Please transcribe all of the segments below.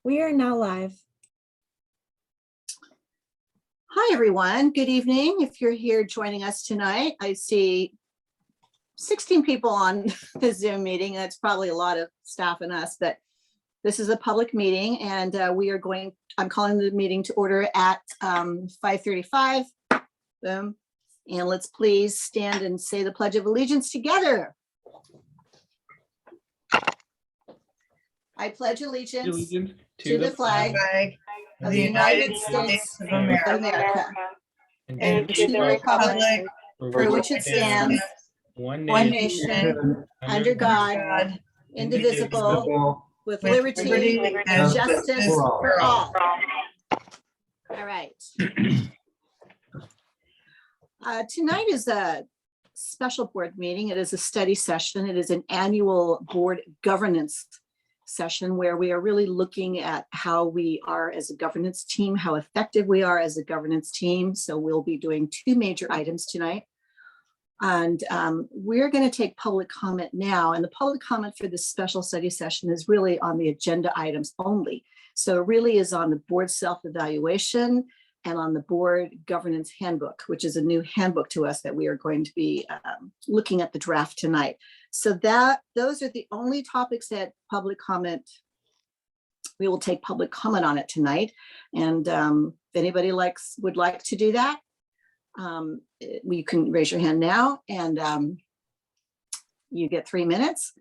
We are now live. Hi, everyone. Good evening. If you're here joining us tonight, I see 16 people on the Zoom meeting. That's probably a lot of staff and us, but this is a public meeting and I'm calling the meeting to order at 5:35. Boom. And let's please stand and say the Pledge of Allegiance together. I pledge allegiance to the flag of the United States of America and to the republic for which it stands, one nation, under God, indivisible, with liberty and justice for all. All right. Tonight is a special board meeting. It is a study session. It is an annual board governance session where we are really looking at how we are as a governance team, how effective we are as a governance team. So we'll be doing two major items tonight. And we're going to take public comment now. And the public comment for this special study session is really on the agenda items only. So it really is on the board self-evaluation and on the board governance handbook, which is a new handbook to us that we are going to be looking at the draft tonight. So those are the only topics that we will take public comment on it tonight. And if anybody would like to do that, you can raise your hand now and you get 3 minutes.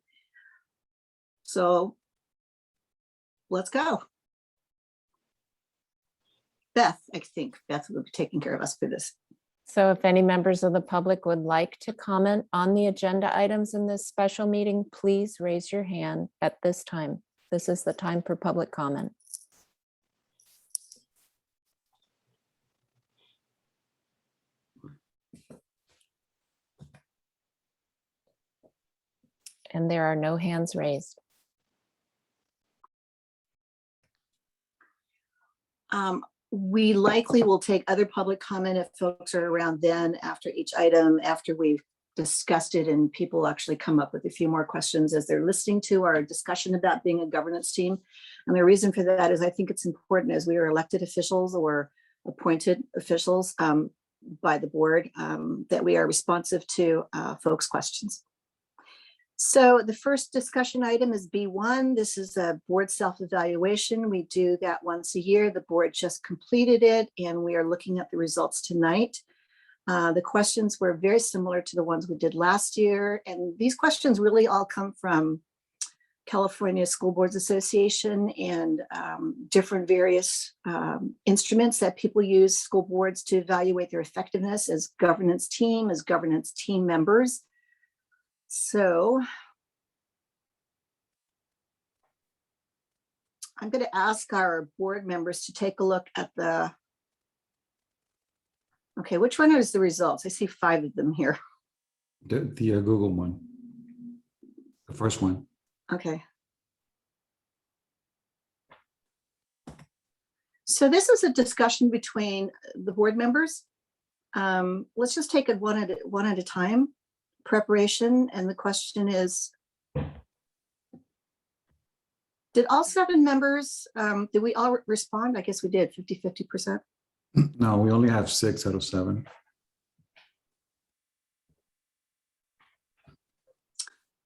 So let's go. Beth, I think Beth will be taking care of us for this. So if any members of the public would like to comment on the agenda items in this special meeting, please raise your hand at this time. This is the time for public comment. And there are no hands raised. We likely will take other public comment if folks are around then after each item, after we've discussed it and people actually come up with a few more questions as they're listening to our discussion about being a governance team. And the reason for that is I think it's important as we are elected officials or appointed officials by the board that we are responsive to folks' questions. So the first discussion item is B1. This is a board self-evaluation. We do that once a year. The board just completed it and we are looking at the results tonight. The questions were very similar to the ones we did last year. And these questions really all come from California School Boards Association and different various instruments that people use, school boards, to evaluate their effectiveness as governance team members. So I'm going to ask our board members to take a look at okay, which one is the results? I see 5 of them here. The Google one, the first one. Okay. So this is a discussion between the board members. Let's just take it one at a time. Preparation, and the question is, did all 7 members, did we all respond? I guess we did, 50%. No, we only have 6 out of 7.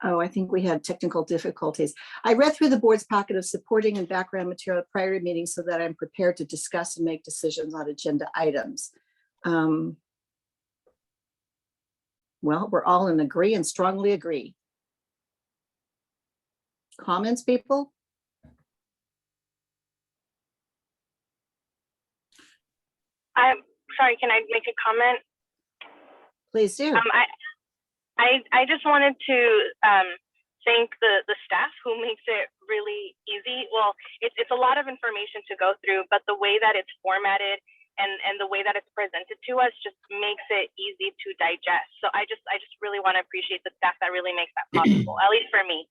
Oh, I think we had technical difficulties. I read through the board's packet of supporting and background material prior to meetings so that I'm prepared to discuss and make decisions on agenda items. Well, we're all in agree and strongly agree. Comments, people? I'm sorry, can I make a comment? Please do. I just wanted to thank the staff who makes it really easy. Well, it's a lot of information to go through, but the way that it's formatted and the way that it's presented to us just makes it easy to digest. So I just really want to appreciate the staff that really makes that possible, at least for me.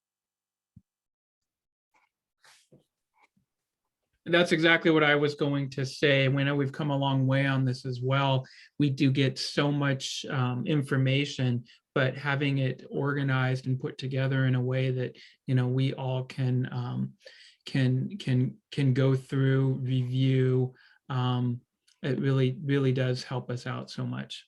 That's exactly what I was going to say. We know we've come a long way on this as well. We do get so much information, but having it organized and put together in a way that, we all can, can go through, review. It really does help us out so much.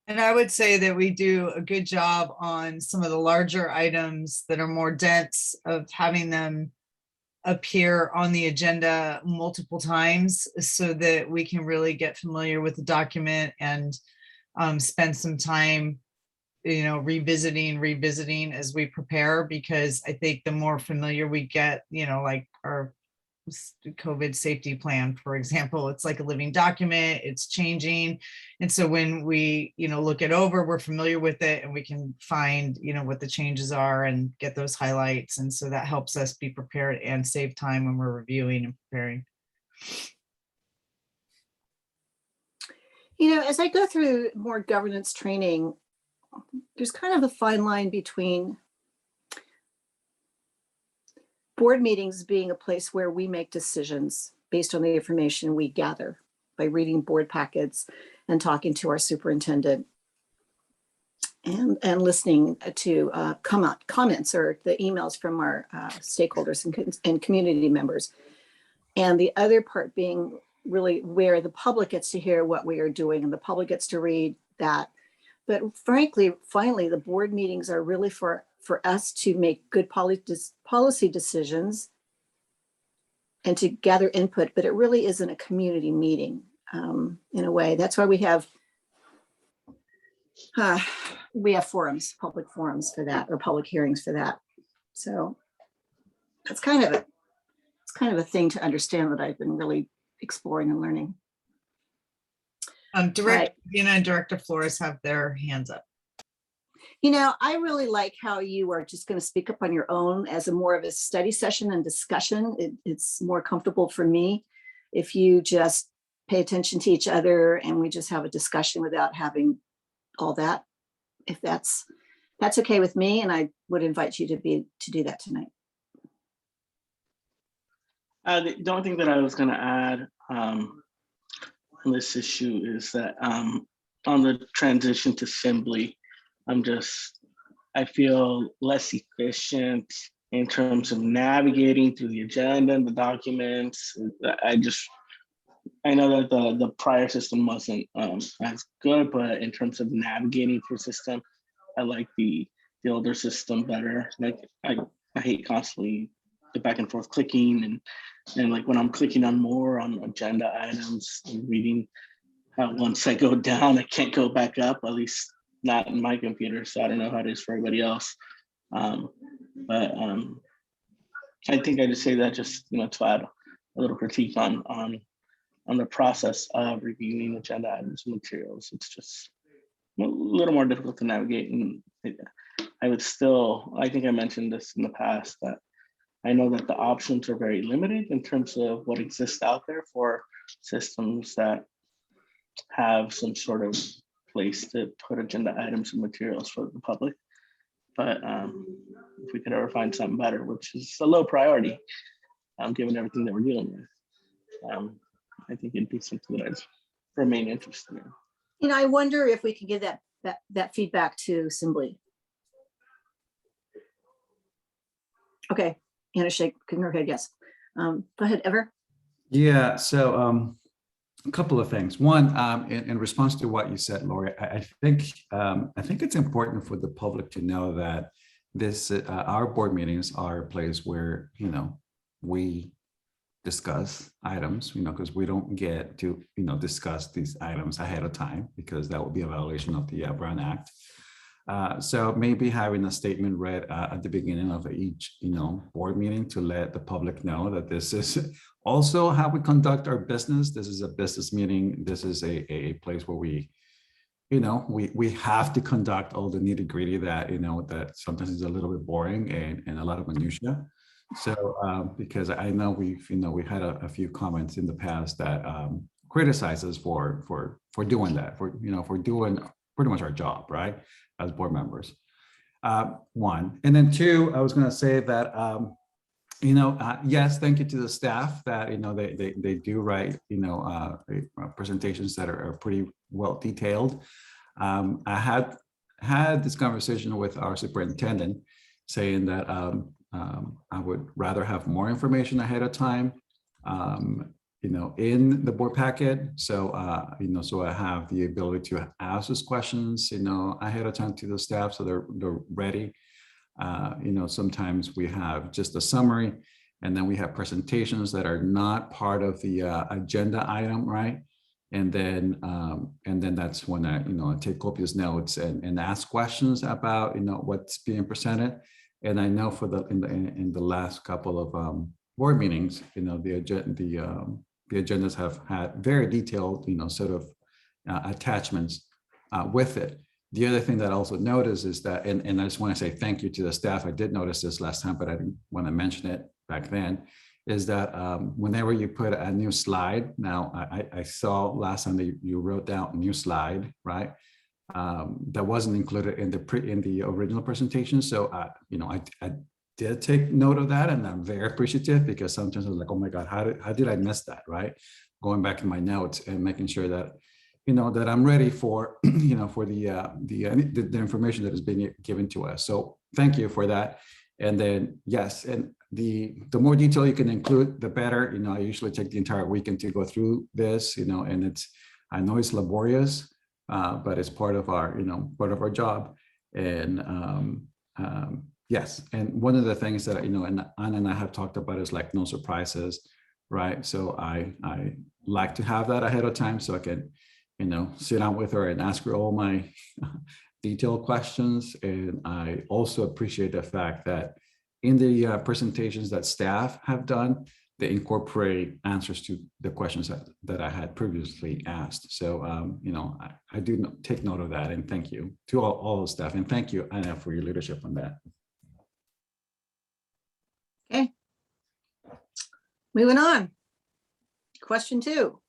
And I would say that we do a good job on some of the larger items that are more dense, of having them appear on the agenda multiple times so that we can really get familiar with the document and spend some time, revisiting as we prepare, because I think the more familiar we get, like our COVID safety plan, for example, it's like a living document, it's changing. And so when we, look it over, we're familiar with it and we can find, what the changes are and get those highlights. And so that helps us be prepared and save time when we're reviewing and preparing. As I go through more governance training, there's kind of a fine line between board meetings being a place where we make decisions based on the information we gather by reading board packets and talking to our superintendent and listening to comments or the emails from our stakeholders and community members. And the other part being really where the public gets to hear what we are doing and the public gets to read that. But frankly, finally, the board meetings are really for us to make good policy decisions and to gather input, but it really isn't a community meeting in a way. That's why we have forums, public forums for that, or public hearings for that. So that's kind of a thing to understand that I've been really exploring and learning. Director Dina and Director Flores have their hands up. I really like how you are just going to speak up on your own as more of a study session and discussion. It's more comfortable for me if you just pay attention to each other and we just have a discussion without having all that. If that's okay with me, and I would invite you to do that tonight. The only thing that I was going to add on this issue is that on the transition to Assembly, I feel less efficient in terms of navigating through the agenda and the documents. I know that the prior system wasn't as good, but in terms of navigating through the system, I like the older system better. Like I hate constantly the back and forth clicking and like when I'm clicking on more on agenda items and reading, once I go down, I can't go back up, at least not in my computer. So I don't know how it is for everybody else. But I think I just say that just, to add a little critique on the process of reviewing agenda items and materials. It's just a little more difficult to navigate. And I think I mentioned this in the past, that I know that the options are very limited in terms of what exists out there for systems that have some sort of place to put agenda items and materials for the public. But if we could ever find something better, which is a low priority, given everything that we're dealing with, I think it'd be something that I'd remain interested in. I wonder if we can give that feedback to Assembly. Okay, Anna shaking her head, yes. Go ahead, Ever. Yeah, so a couple of things. One, in response to what you said, Lori, I think it's important for the public to know that our board meetings are a place where we discuss items, because we don't get to discuss these items ahead of time, because that would be a violation of the Brown Act. So maybe having a statement read at the beginning of each board meeting to let the public know that this is also how we conduct our business. This is a business meeting. This is a place where we have to conduct all the nitty gritty that that sometimes is a little bit boring and a lot of minutia. So because I know we've had a few comments in the past that criticize us for doing that, for doing pretty much our job, right, as board members. One, and then two, I was going to say that yes, thank you to the staff that they do write presentations that are pretty well detailed. I had this conversation with our superintendent, saying that I would rather have more information ahead of time, in the board packet. So, so I have the ability to ask those questions, ahead of time to the staff, so they're ready. Sometimes we have just a summary, and then we have presentations that are not part of the agenda item, right? And then that's when I take copious notes and ask questions about what's being presented. And I know for in the last couple of board meetings, the agendas have had very detailed sort of attachments with it. The other thing that I also noticed is that, and I just want to say thank you to the staff. I did notice this last time, but I didn't want to mention it back then, is that whenever you put a new slide, now I saw last time that you wrote down a new slide, right? That wasn't included in the original presentation. So, I did take note of that, and I'm very appreciative, because sometimes I was like, oh my God, how did I miss that, right? Going back in my notes and making sure that that I'm ready for, for the information that is being given to us. So thank you for that. And then, yes, and the more detail you can include, the better. I usually take the entire weekend to go through this, and I know it's laborious, but it's part of our job. And yes, and one of the things that, and Anna and I have talked about is like no surprises, right? So I like to have that ahead of time, so I can sit down with her and ask her all my detailed questions. And I also appreciate the fact that in the presentations that staff have done, they incorporate answers to the questions that I had previously asked. So, I do take note of that, and thank you to all the staff. And thank you, Anna, for your leadership on that. Okay. Moving on. Question 2.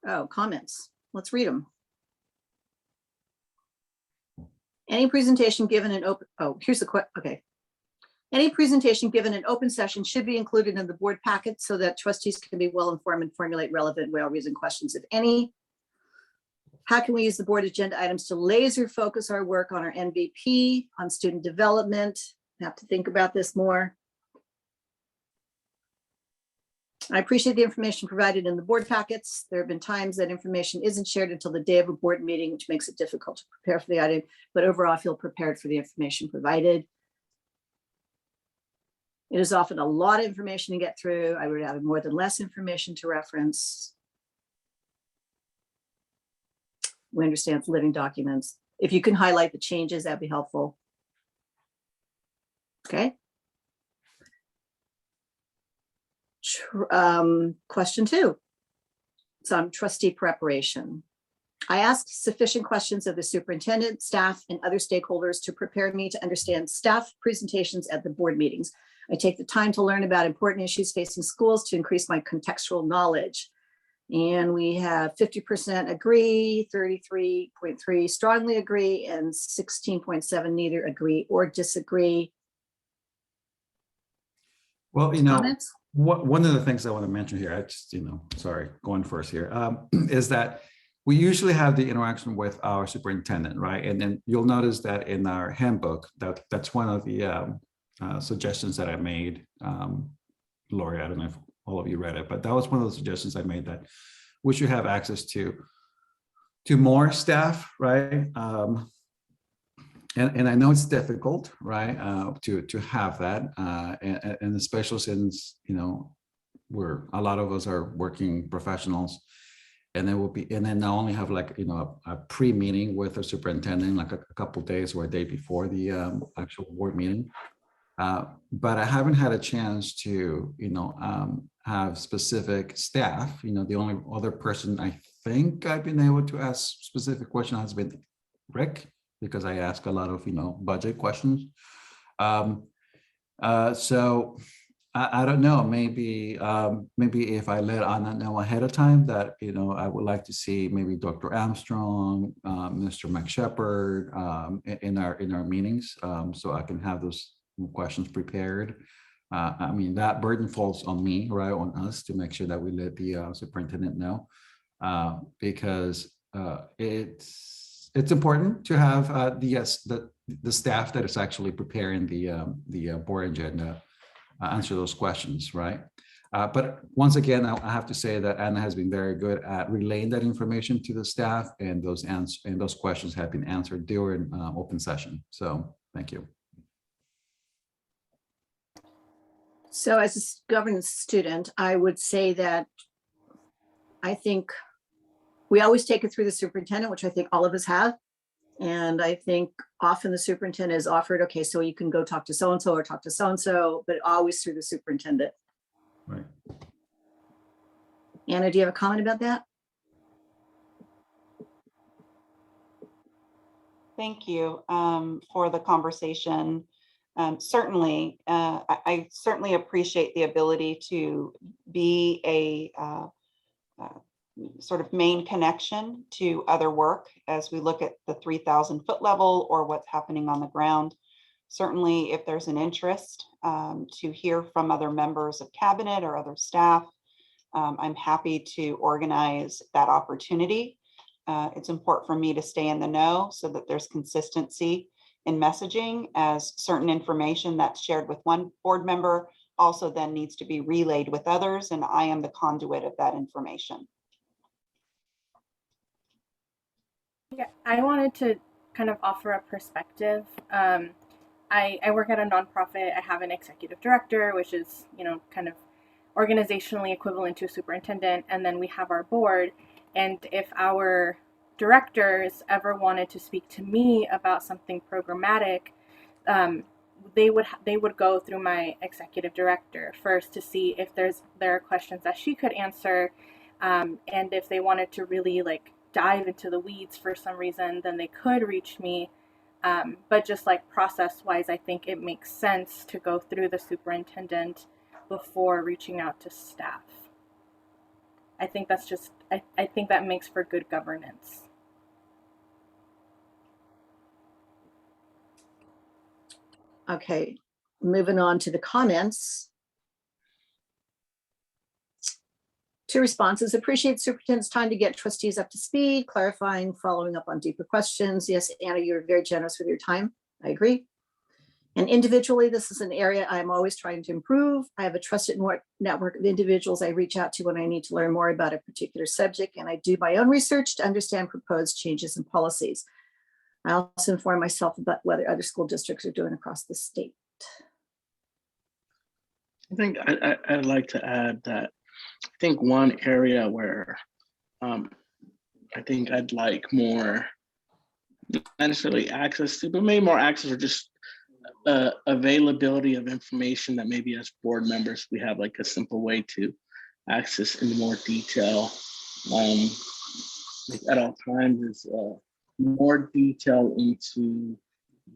Oh, comments. Let's read them. Any presentation given in open, here's the question. Okay. Any presentation given in open session should be included in the board packet so that trustees can be well informed and formulate relevant, well-reasoned questions, if any. How can we use the board agenda items to laser focus our work on our MVP, on student development? I have to think about this more. I appreciate the information provided in the board packets. There have been times that information isn't shared until the day of a board meeting, which makes it difficult to prepare for the item, but overall I feel prepared for the information provided. It is often a lot of information to get through. I would have more than less information to reference. We understand it's living documents. If you can highlight the changes, that'd be helpful. Okay. Question 2. Some trustee preparation. I asked sufficient questions of the superintendent, staff, and other stakeholders to prepare me to understand staff presentations at the board meetings. I take the time to learn about important issues facing schools to increase my contextual knowledge. And we have 50% agree, 33.3 strongly agree, and 16.7 neither agree or disagree. Well, Comments? one of the things I want to mention here, I just, sorry, going first here, is that we usually have the interaction with our superintendent, right? And then you'll notice that in our handbook, that's one of the suggestions that I made. Lori, I don't know if all of you read it, but that was one of the suggestions I made, that we should have access to more staff, right? And I know it's difficult, right, to have that, and especially since a lot of us are working professionals, and then I only have like a pre-meeting with a superintendent, like a couple days or a day before the actual board meeting. But I haven't had a chance to have specific staff. The only other person I think I've been able to ask specific questions has been Rick, because I ask a lot of budget questions. So I don't know, maybe if I let Anna know ahead of time that I would like to see maybe Dr. Armstrong, Mr. McShepard in our meetings, so I can have those questions prepared. I mean, that burden falls on me, right, on us, to make sure that we let the superintendent know, because it's it's important to have the staff that is actually preparing the board agenda answer those questions, right? But once again, I have to say that Anna has been very good at relaying that information to the staff, and those questions have been answered during open session. So thank you. So as a governance student, I would say that I think we always take it through the superintendent, which I think all of us have. And I think often the superintendent is offered, okay, so you can go talk to so-and-so or talk to so-and-so, but always through the superintendent. Right. Anna, do you have a comment about that? Thank you for the conversation. Certainly, I certainly appreciate the ability to be a sort of main connection to other work as we look at the 3,000 foot level or what's happening on the ground. Certainly, if there's an interest to hear from other members of cabinet or other staff, I'm happy to organize that opportunity. It's important for me to stay in the know so that there's consistency in messaging, as certain information that's shared with one board member also then needs to be relayed with others, and I am the conduit of that information. Yeah, I wanted to kind of offer a perspective. I work at a nonprofit. I have an executive director, which is, kind of organizationally equivalent to a superintendent. And then we have our board. And if our directors ever wanted to speak to me about something programmatic, they would go through my executive director first to see if there are questions that she could answer. And if they wanted to really dive into the weeds for some reason, then they could reach me. But just process wise, I think it makes sense to go through the superintendent before reaching out to staff. I think that's just, I think that makes for good governance. Okay, moving on to the comments. 2 responses. Appreciate superintendent's time to get trustees up to speed, clarifying, following up on deeper questions. Yes, Anna, you're very generous with your time. I agree. And individually, this is an area I'm always trying to improve. I have a trusted network of individuals I reach out to when I need to learn more about a particular subject, and I do my own research to understand proposed changes in policies. I also inform myself about whether other school districts are doing across the state. I think I'd like to add that I think one area where I think I'd like more, not necessarily access to, but maybe more access or just availability of information that maybe as board members, we have a simple way to access in more detail at all times is more detail into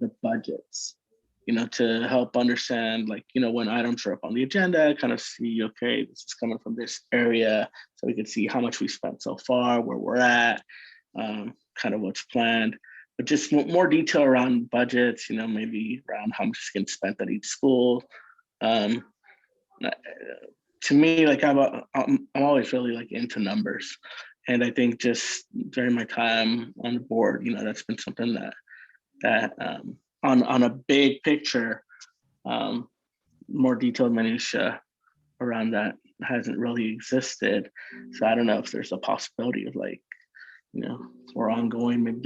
the budgets. To help understand, when items are up on the agenda, kind of see, okay, this is coming from this area. So we can see how much we spent so far, where we're at, kind of what's planned, but just more detail around budgets, maybe around how much is getting spent at each school. To me, I'm always really into numbers. And I think just during my time on the board, that's been something that on a big picture, more detailed minutia around that hasn't really existed. So I don't know if there's a possibility of or ongoing, maybe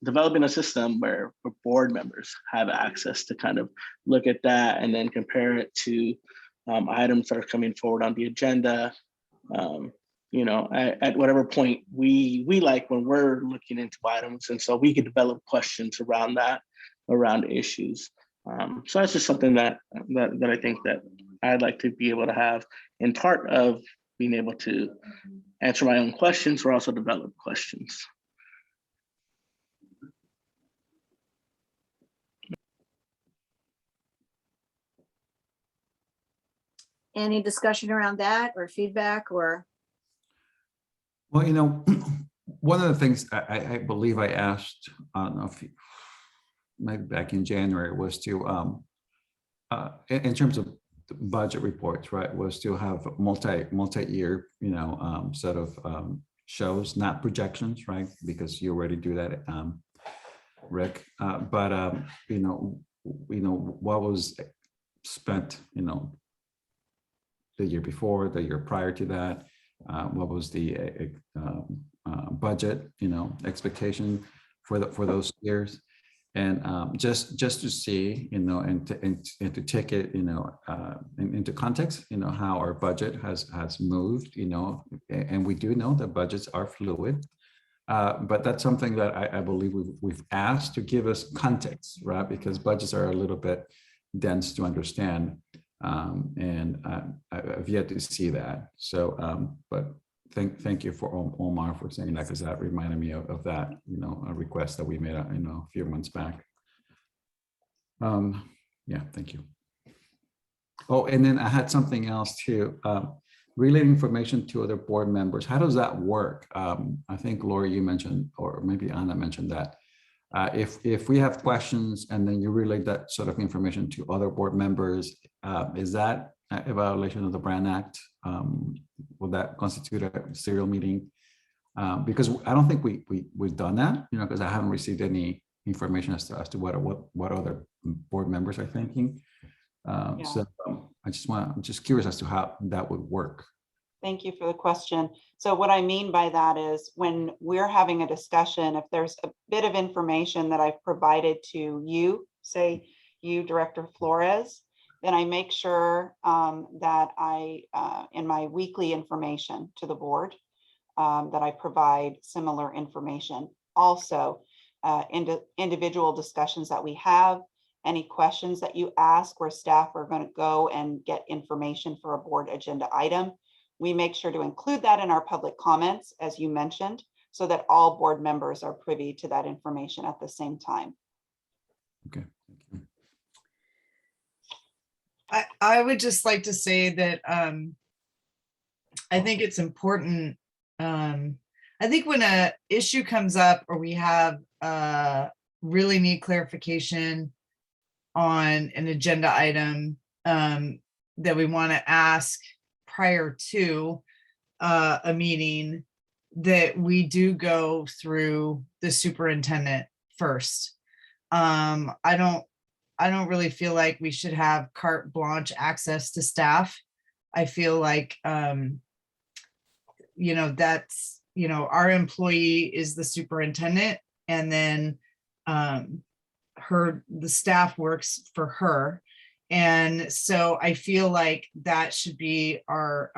developing a system where board members have access to kind of look at that and then compare it to items that are coming forward on the agenda. At whatever point we like when we're looking into items, and so we could develop questions around that, around issues. So that's just something that I think that I'd like to be able to have, and part of being able to answer my own questions or also develop questions. Any discussion around that or feedback or? Well, one of the things I believe I asked, I don't know if maybe back in January, was to, in terms of the budget reports, right, was to have multi-year, sort of shows, not projections, right? Because you already do that, Rick. But you know, what was spent, you know, the year before, the year prior to that, what was the budget, you know, expectation for those years, and just to see, you know, and to take it, you know, into context, you know, how our budget has moved, you know, and we do know that budgets are fluid. But that's something that I believe we've asked to give us context, right? Because budgets are a little bit dense to understand, and I've yet to see that. So, but thank you for Omar for saying that, because that reminded me of that, you know, a request that we made, you know, a few months back. Yeah, thank you. Oh, and then I had something else too. Relaying information to other board members. How does that work? I think Lori, you mentioned, or maybe Anna mentioned that. If we have questions and then you relay that sort of information to other board members, is that a violation of the Brand Act? Will that constitute a serial meeting? Because I don't think we've done that, you know, because I haven't received any information as to what other board members are thinking. So I'm just curious as to how that would work. Thank you for the question. So what I mean by that is when we're having a discussion, if there's a bit of information that I've provided to you, say you, Director Flores, then I make sure that I, in my weekly information to the board, that I provide similar information. Also, individual discussions that we have, any questions that you ask where staff are going to go and get information for a board agenda item, we make sure to include that in our public comments, as you mentioned, so that all board members are privy to that information at the same time. Okay, thank you. I would just like to say that I think it's important. I think when a issue comes up or we have really need clarification on an agenda item that we want to ask prior to a meeting, that we do go through the superintendent first. I don't really feel like we should have carte blanche access to staff. I feel like, you know, that's, you know, our employee is the superintendent, and then the staff works for her. And so I feel like that should be our,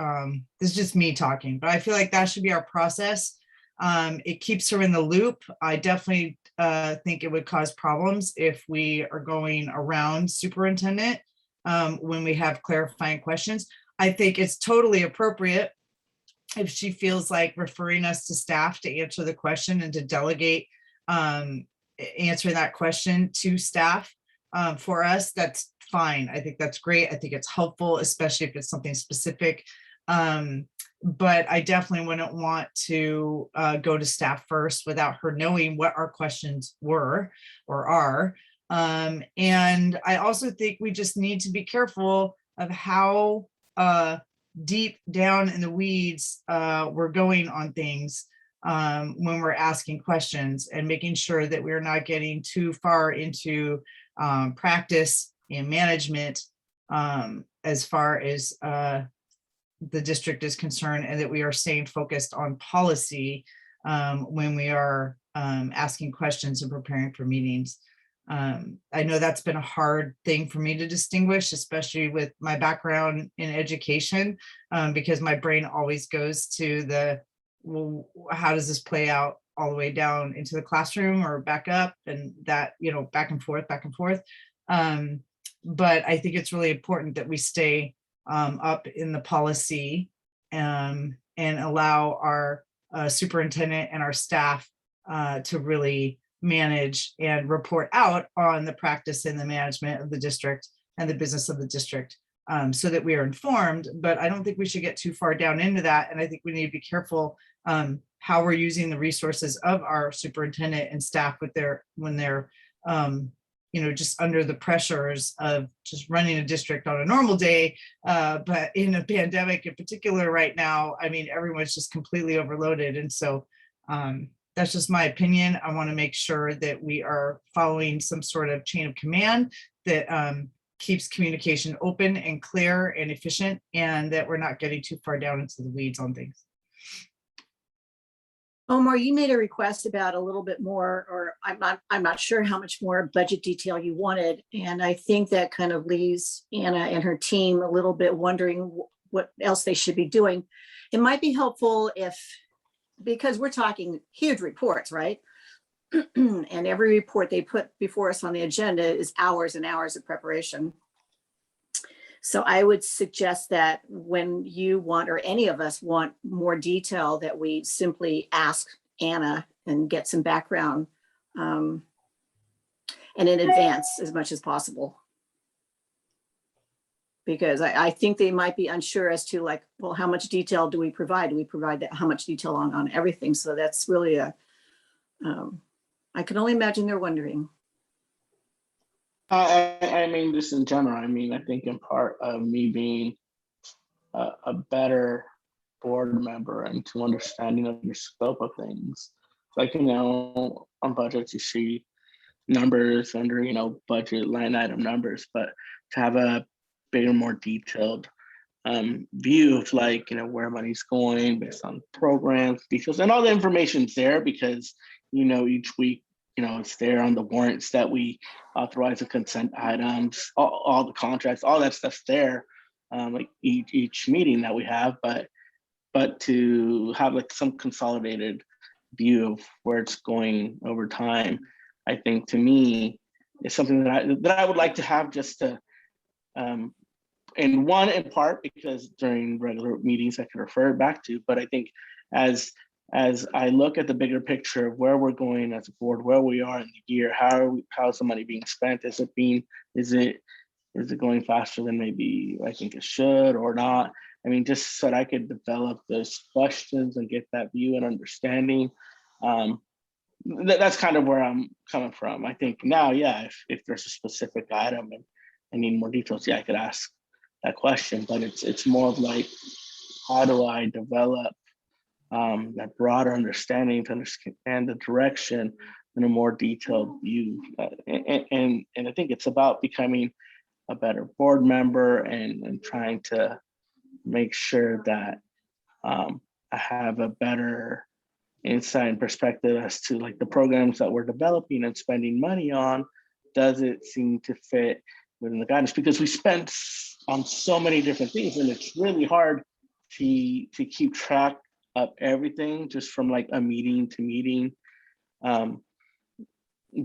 this is just me talking, but I feel like that should be our process. It keeps her in the loop. I definitely think it would cause problems if we are going around superintendent when we have clarifying questions. I think it's totally appropriate if she feels like referring us to staff to answer the question and to delegate answering that question to staff for us. That's fine. I think that's great. I think it's helpful, especially if it's something specific. But I definitely wouldn't want to go to staff first without her knowing what our questions were or are. And I also think we just need to be careful of how deep down in the weeds we're going on things when we're asking questions, and making sure that we're not getting too far into practice and management as far as the district is concerned, and that we are staying focused on policy when we are asking questions and preparing for meetings. I know that's been a hard thing for me to distinguish, especially with my background in education, because my brain always goes to the, well, how does this play out all the way down into the classroom or back up, and that, you know, back and forth. But I think it's really important that we stay up in the policy and allow our superintendent and our staff to really manage and report out on the practice and the management of the district and the business of the district, so that we are informed. But I don't think we should get too far down into that. And I think we need to be careful how we're using the resources of our superintendent and staff with when they're just under the pressures of just running a district on a normal day. But in a pandemic in particular right now, I mean, everyone's just completely overloaded. And so that's just my opinion. I want to make sure that we are following some sort of chain of command that keeps communication open and clear and efficient, and that we're not getting too far down into the weeds on things. Omar, you made a request about a little bit more, or I'm not sure how much more budget detail you wanted. And I think that kind of leaves Anna and her team a little bit wondering what else they should be doing. It might be helpful because we're talking huge reports, right? And every report they put before us on the agenda is hours and hours of preparation. So I would suggest that when you want, or any of us want more detail, that we simply ask Anna and get some background and in advance as much as possible. Because I think they might be unsure as to like, well, how much detail do we provide? Do we provide that, how much detail on everything? So that's really I can only imagine they're wondering. I mean, just in general, I mean, I think in part of me being a better board member and to understanding of your scope of things. Like, on budgets, you see numbers under, budget line item numbers, but to have a bigger, more detailed view of like, where money's going based on programs, details, and all the information's there because, each week, it's there on the warrants that we authorize, the consent items, all the contracts, all that stuff's there, like each meeting that we have, but to have like some consolidated view of where it's going over time, I think to me is something that I would like to have just to, in part because during regular meetings I can refer it back to, but I think as I look at the bigger picture of where we're going as a board, where we are in the year, how's the money being spent? Is it going faster than maybe I think it should or not? I mean, just so that I could develop those questions and get that view and understanding. That's kind of where I'm coming from. I think now, yeah, if there's a specific item and I need more details, yeah, I could ask that question, but it's more of like, how do I develop that broader understanding to understand the direction in a more detailed view, and I think it's about becoming a better board member and trying to make sure that I have a better insight and perspective as to like the programs that we're developing and spending money on. Does it seem to fit within the guidance? Because we spend on so many different things, and it's really hard to keep track of everything just from like a meeting to meeting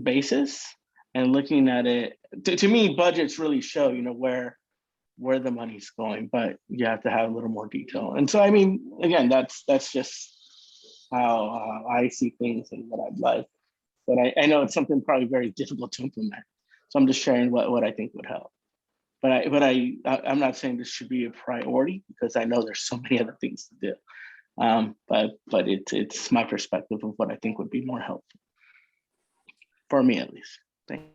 basis. And looking at it, to me, budgets really show, where the money's going, but you have to have a little more detail. And so, I mean, again, that's just how I see things and what I'd like. But I know it's something probably very difficult to implement. So I'm just sharing what I think would help. But I'm not saying this should be a priority because I know there's so many other things to do. But it's my perspective of what I think would be more helpful for me, at least. Thank you.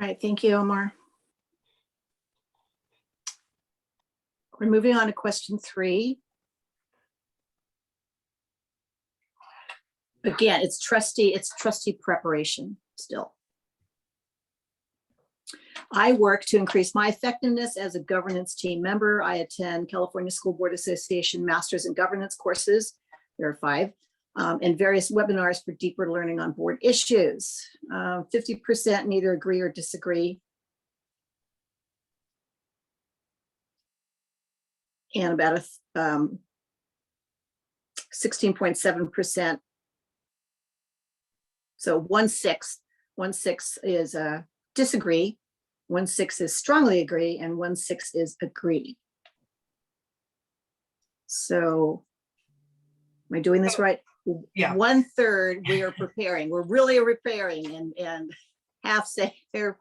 All right, thank you, Omar. We're moving on to question 3. Again, it's trustee preparation still. I work to increase my effectiveness as a governance team member. I attend California School Board Association Masters in Governance courses. There are 5, and various webinars for deeper learning on board issues. 50% neither agree or disagree. And about 16.7%. So 1/6 is disagree, 1/6 is strongly agree, and 1/6 is agree. So am I doing this right? Yeah. 1/3 we are preparing. We're really preparing, and half say they're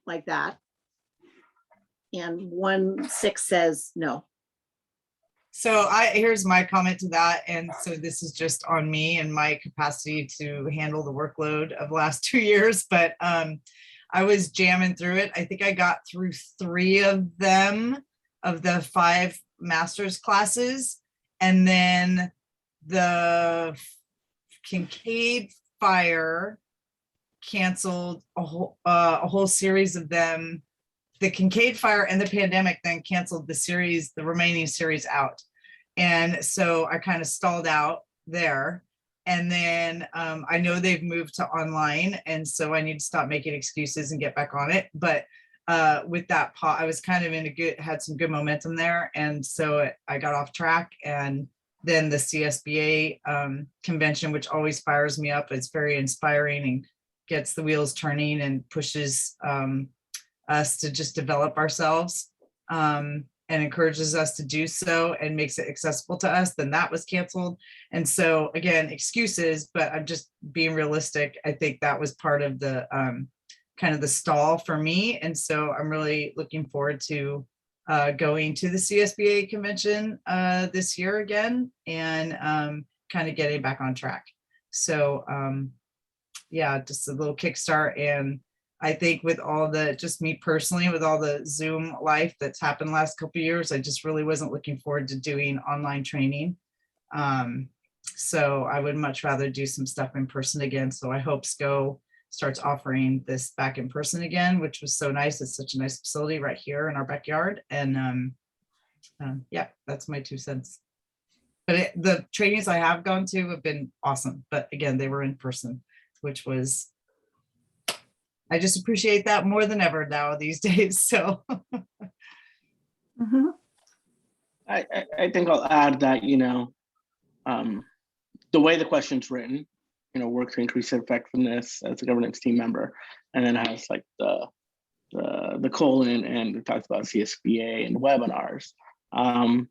like that. And 1/6 says no. So here's my comment to that. And so this is just on me and my capacity to handle the workload of the last 2 years. But I was jamming through it. I think I got through 3 of them, of the 5 master's classes. And then the Kincaid fire canceled a whole series of them. The Kincaid fire and the pandemic then canceled the remaining series out. And so I kind of stalled out there. And then I know they've moved to online. And so I need to stop making excuses and get back on it. But with that, I was kind of had some good momentum there. And so I got off track. And then the CSBA convention, which always fires me up. It's very inspiring and gets the wheels turning and pushes us to just develop ourselves and encourages us to do so and makes it accessible to us. Then that was canceled. And so again, excuses, but I'm just being realistic. I think that was part of the kind of the stall for me. And so I'm really looking forward to going to the CSBA convention this year again and kind of getting back on track. So yeah, just a little kickstart. And I think with all the, just me personally, with all the Zoom life that's happened the last couple of years, I just really wasn't looking forward to doing online training. So I would much rather do some stuff in person again. So I hope SCO starts offering this back in person again, which was so nice. It's such a nice facility right here in our backyard. And yeah, that's my 2 cents. But the trainings I have gone to have been awesome. But again, they were in person, which was, I just appreciate that more than ever now these days. So I think I'll add that, the way the question's written, work to increase effectiveness as a governance team member, and then it has like the colon, and it talks about CSBA and webinars. I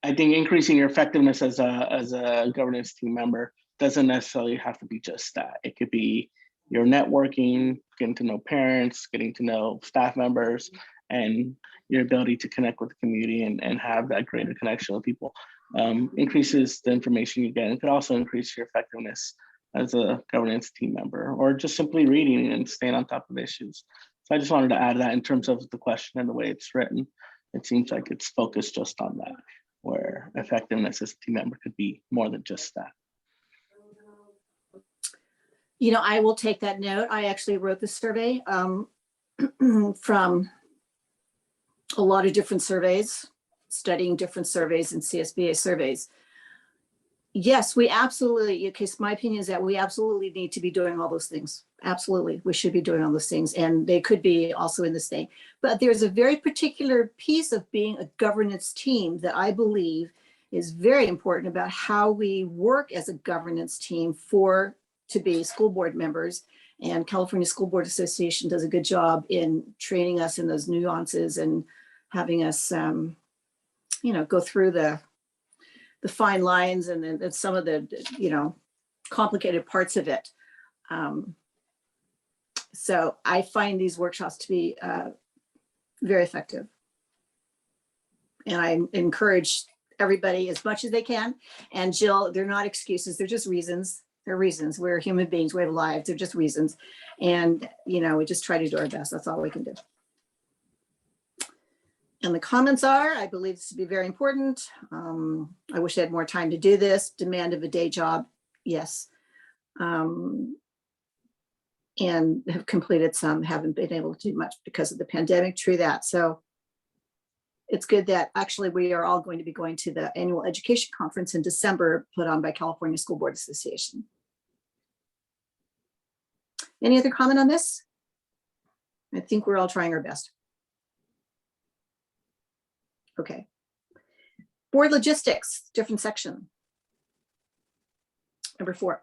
think increasing your effectiveness as a governance team member doesn't necessarily have to be just that. It could be your networking, getting to know parents, getting to know staff members, and your ability to connect with the community and have that greater connection with people. Increases the information you get. It could also increase your effectiveness as a governance team member, or just simply reading and staying on top of issues. So I just wanted to add that in terms of the question and the way it's written. It seems like it's focused just on that, where effectiveness as a team member could be more than just that. I will take that note. I actually wrote the survey from a lot of different surveys, studying different surveys and CSBA surveys. Yes, we absolutely, because my opinion is that we absolutely need to be doing all those things. Absolutely, we should be doing all those things, and they could be also in this thing. But there's a very particular piece of being a governance team that I believe is very important about how we work as a governance team to be school board members. And California School Board Association does a good job in training us in those nuances and having us, go through the fine lines and some of the, complicated parts of it. So I find these workshops to be very effective. And I encourage everybody as much as they can. And Jill, they're not excuses, they're just reasons. They're reasons. We're human beings, we have lives, they're just reasons. And, we just try to do our best. That's all we can do. And the comments are, I believe this to be very important. I wish I had more time to do this. Demand of a day job, yes. And have completed some, haven't been able to do much because of the pandemic, true that. So it's good that actually we are all going to be going to the annual education conference in December put on by California School Board Association. Any other comment on this? I think we're all trying our best. Okay. Board logistics, different section. Number 4,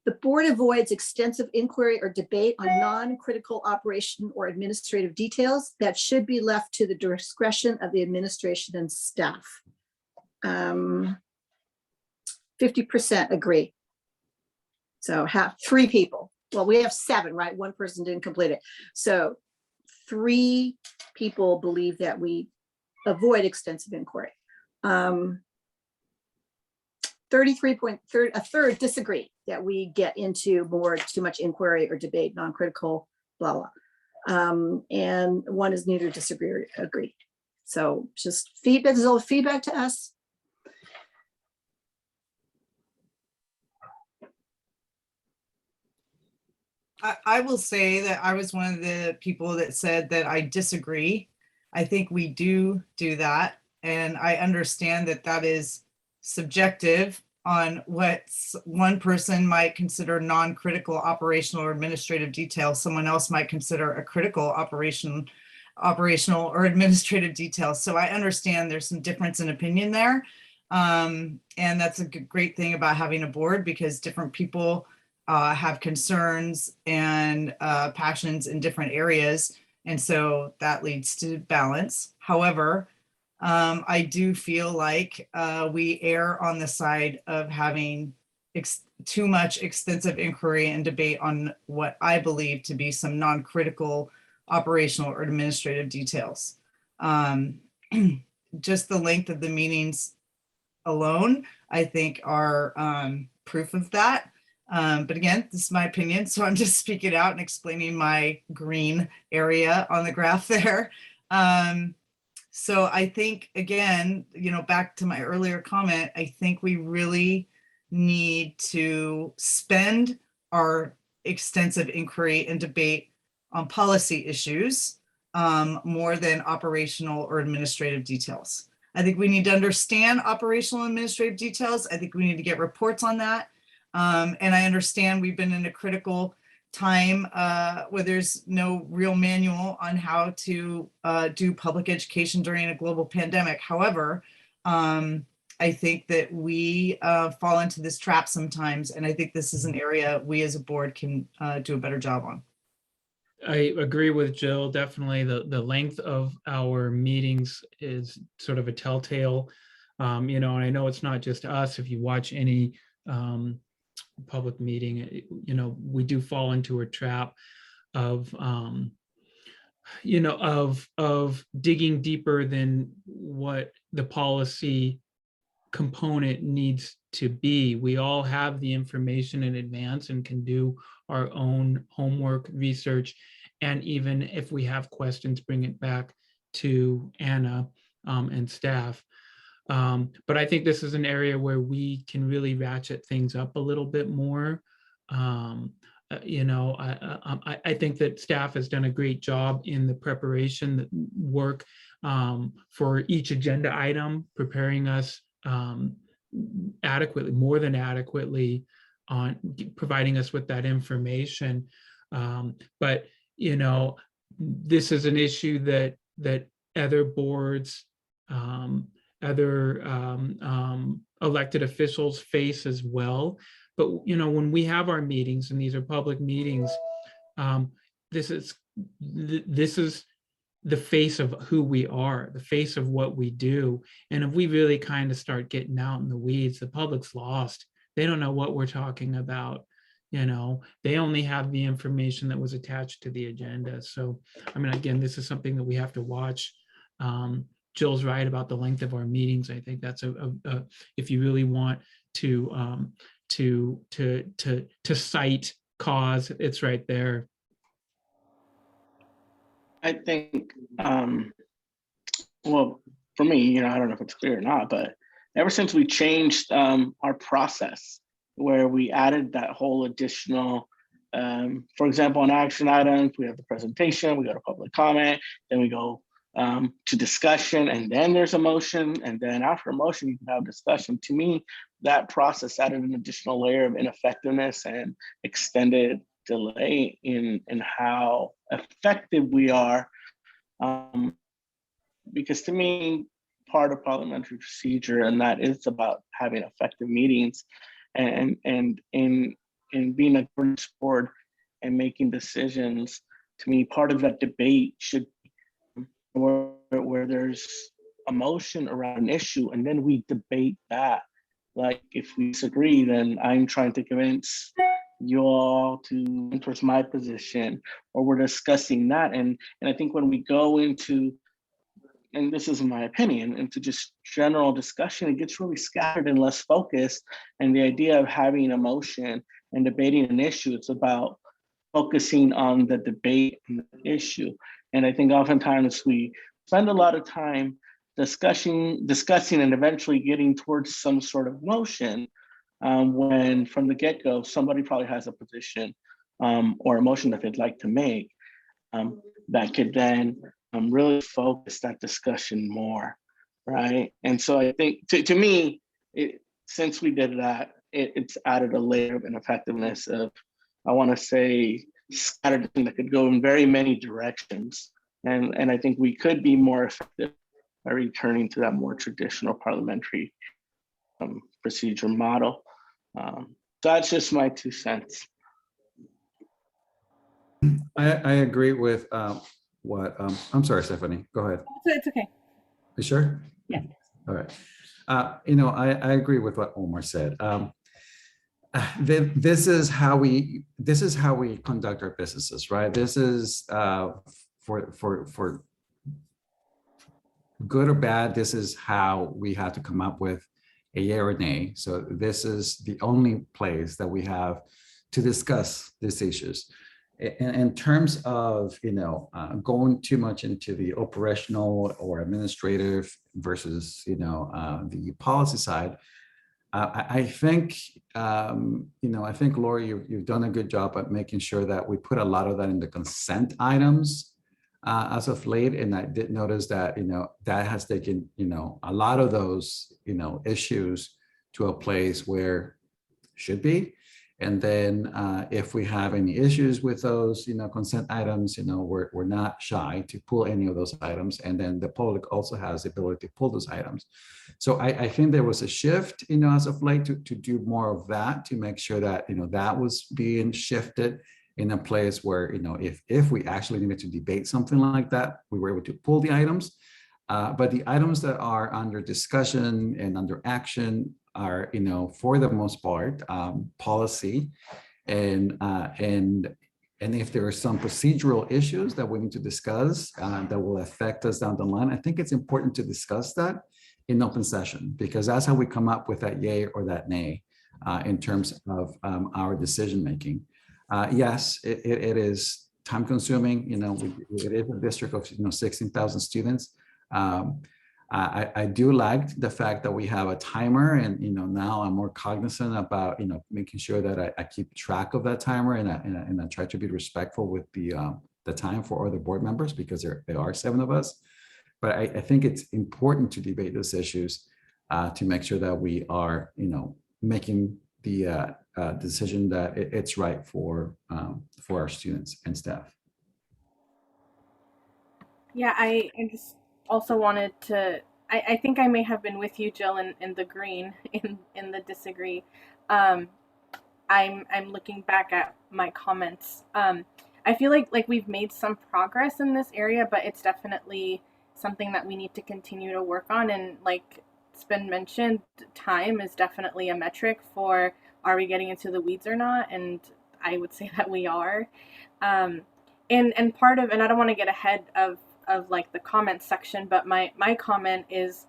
the board avoids extensive inquiry or debate on non-critical operation or administrative details that should be left to the discretion of the administration and staff. 50% agree. So 3 people. Well, we have 7, right? 1 person didn't complete it. So 3 people believe that we avoid extensive inquiry. 33.3, a third disagree that we get into too much inquiry or debate, non-critical, blah, blah. And one is neither disagree or agree. So just feedback, this is all feedback to us. I will say that I was one of the people that said that I disagree. I think we do that. And I understand that that is subjective on what one person might consider non-critical operational or administrative detail. Someone else might consider a critical operational or administrative detail. So I understand there's some difference in opinion there. And that's a great thing about having a board, because different people have concerns and passions in different areas. And so that leads to balance. However, I do feel like we err on the side of having too much extensive inquiry and debate on what I believe to be some non-critical operational or administrative details. Just the length of the meetings alone, I think, are proof of that. But again, this is my opinion, so I'm just speaking out and explaining my green area on the graph there. So I think, again, back to my earlier comment, I think we really need to spend our extensive inquiry and debate on policy issues more than operational or administrative details. I think we need to understand operational and administrative details. I think we need to get reports on that. And I understand we've been in a critical time where there's no real manual on how to do public education during a global pandemic. However, I think that we fall into this trap sometimes, and I think this is an area we as a board can do a better job on. I agree with Jill. Definitely the length of our meetings is sort of a telltale, and I know it's not just us. If you watch any public meeting, we do fall into a trap of, of digging deeper than what the policy component needs to be. We all have the information in advance and can do our own homework, research, and even if we have questions, bring it back to Anna and staff. But I think this is an area where we can really ratchet things up a little bit more. I think that staff has done a great job in the preparation work for each agenda item, preparing us adequately, more than adequately, on providing us with that information. But this is an issue that other boards, other elected officials face as well. But when we have our meetings, and these are public meetings, this is the face of who we are, the face of what we do. And if we really kind of start getting out in the weeds, the public's lost. They don't know what we're talking about. They only have the information that was attached to the agenda. So, again, this is something that we have to watch. Jill's right about the length of our meetings. I think that's if you really want to cite cause, it's right there. I think, well, for me, I don't know if it's clear or not, but ever since we changed our process, where we added that whole additional, for example, on action items, we have the presentation, we go to public comment, then we go to discussion, and then there's a motion, and then after a motion, you can have discussion. To me, that process added an additional layer of ineffectiveness and extended delay in how effective we are. Because to me, part of parliamentary procedure, and that is about having effective meetings, and in being a board and making decisions. To me, part of that debate should be where there's a motion around an issue, and then we debate that. Like, if we disagree, then I'm trying to convince you all to endorse my position, or we're discussing that. And I think when we go into and this is my opinion, into just general discussion, it gets really scattered and less focused. And the idea of having a motion and debating an issue, it's about focusing on the debate and the issue. And I think oftentimes we spend a lot of time discussing and eventually getting towards some sort of motion, when from the get-go, somebody probably has a position or a motion that they'd like to make, that could then really focus that discussion more, right? And so I think, to me, since we did that, it's added a layer of ineffectiveness of, I want to say, scattered that could go in very many directions. And I think we could be more effective by returning to that more traditional parliamentary procedure model. That's just my 2 cents. I agree with what, I'm sorry, Stephanie, go ahead. It's okay. You sure? Yeah. All right. I agree with what Omar said. This is how we conduct our businesses, right? This is for good or bad. This is how we have to come up with a yay or nay. So this is the only place that we have to discuss these issues. In terms of going too much into the operational or administrative versus the policy side, I think I think Lori, you've done a good job at making sure that we put a lot of that in the consent items as of late, and I did notice that that has taken a lot of those issues to a place where should be. And then if we have any issues with those, consent items, we're not shy to pull any of those items. And then the public also has the ability to pull those items. So I think there was a shift, as of late to do more of that, to make sure that, that was being shifted in a place where, if we actually needed to debate something like that, we were able to pull the items. But the items that are under discussion and under action are, for the most part, policy, and if there are some procedural issues that we need to discuss that will affect us down the line, I think it's important to discuss that in open session, because that's how we come up with that yay or that nay in terms of our decision making. Yes, it is time consuming. It is a district of 16,000 students. I do like the fact that we have a timer, and now I'm more cognizant about making sure that I keep track of that timer, and I try to be respectful with the time for other board members, because there are 7 of us. But I think it's important to debate those issues to make sure that we are making the decision that it's right for our students and staff. Yeah, I just also wanted to, I think I may have been with you, Jill, in the green, in the disagree. I'm looking back at my comments. I feel like we've made some progress in this area, but it's definitely something that we need to continue to work on. And like it's been mentioned, time is definitely a metric for, are we getting into the weeds or not? And I would say that we are. And part of, and I don't want to get ahead of like the comment section, but my comment is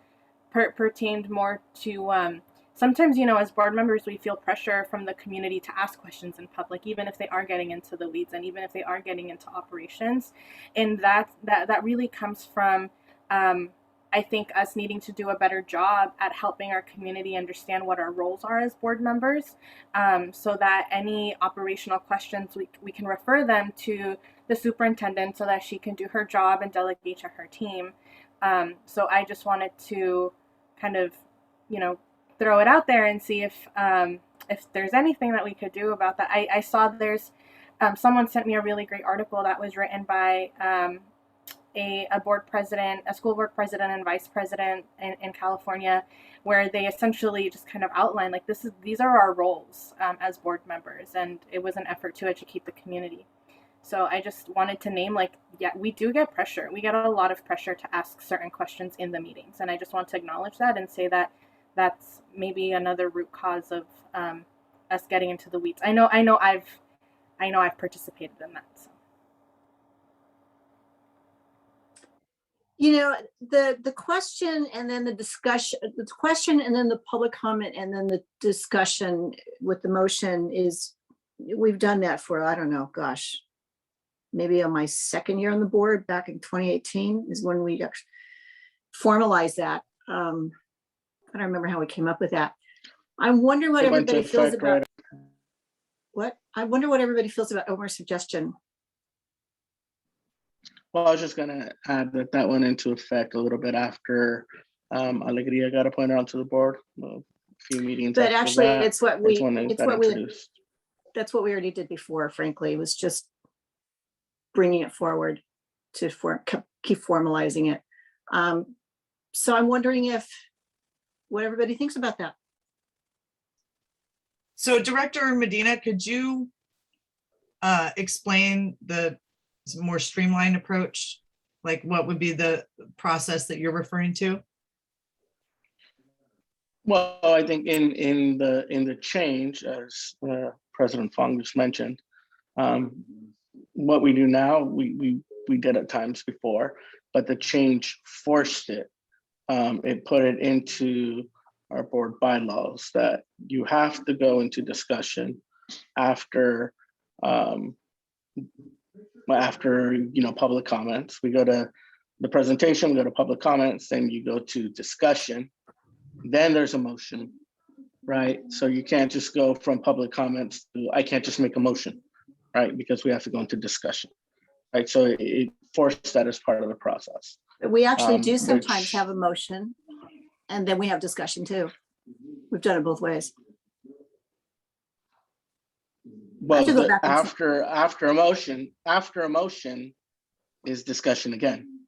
pertained more to sometimes as board members we feel pressure from the community to ask questions in public, even if they are getting into the weeds and even if they are getting into operations, and that really comes from I think us needing to do a better job at helping our community understand what our roles are as board members, so that any operational questions we can refer them to the superintendent so that she can do her job and delegate to her team. So I just wanted to kind of, throw it out there and see if there's anything that we could do about that. I saw there's someone sent me a really great article that was written by a board president, a school board president and vice president in California, where they essentially just kind of outline like these are our roles as board members, and it was an effort to educate the community. So I just wanted to name, yeah, we do get pressure. We get a lot of pressure to ask certain questions in the meetings. And I just want to acknowledge that and say that that's maybe another root cause of us getting into the weeds. I know I've participated in that. So. You know, the question and then the discussion, the question and then the public comment and then the discussion with the motion is, we've done that for, I don't know, gosh, maybe on my second year on the board back in 2018 is when we actually formalized that. I don't remember how we came up with that. I'm wondering what It went to everybody feels effect about right- what? I wonder what everybody feels about Omar's suggestion. Well, I was just gonna add that that went into effect a little bit after Alegria got appointed onto the board. A few meetings But after actually, that, it's what that's we, when it it's got what we, introduced. that's what we already did before, frankly. It was just bringing it forward to keep formalizing it. So I'm wondering what everybody thinks about that. So Director Medina, could you explain the more streamlined approach? Like what would be the process that you're referring to? Well, I think in the change, as President Fong just mentioned, what we do now, we did at times before, but the change forced it. It put it into our board bylaws that you have to go into discussion after public comments. We go to the presentation, we go to public comments, then you go to discussion. Then there's a motion, right? So you can't just go from public comments to, I can't just make a motion, right? Because we have to go into discussion, right? So it forced that as part of the process. But we actually do which- sometimes have a motion and then we have discussion too. We've done it both ways. Well, to go back and after a motion is discussion again,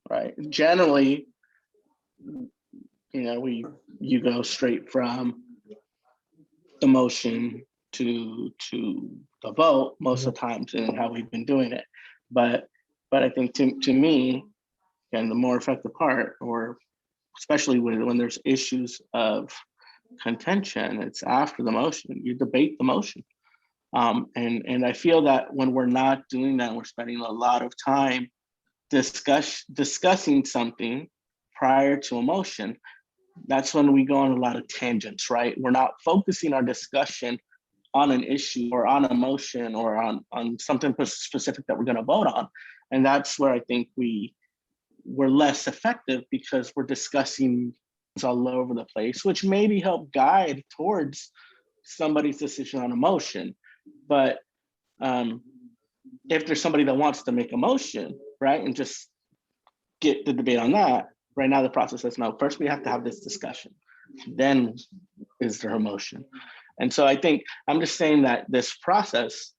right? Generally, you go straight from the motion to the vote most of the times and how we've been doing it. But I think to me, and the more effective part, or especially when there's issues of contention, it's after the motion. You debate the motion. And I feel that when we're not doing that, we're spending a lot of time discussing something prior to a motion. That's when we go on a lot of tangents, right? We're not focusing our discussion on an issue or on a motion or on something specific that we're going to vote on. And that's where I think we're less effective, because we're discussing all over the place, which maybe help guide towards somebody's decision on a motion. But if there's somebody that wants to make a motion, right, and just get the debate on that, right now the process says, no, first we have to have this discussion, then is there a motion? And so I think I'm just saying that this process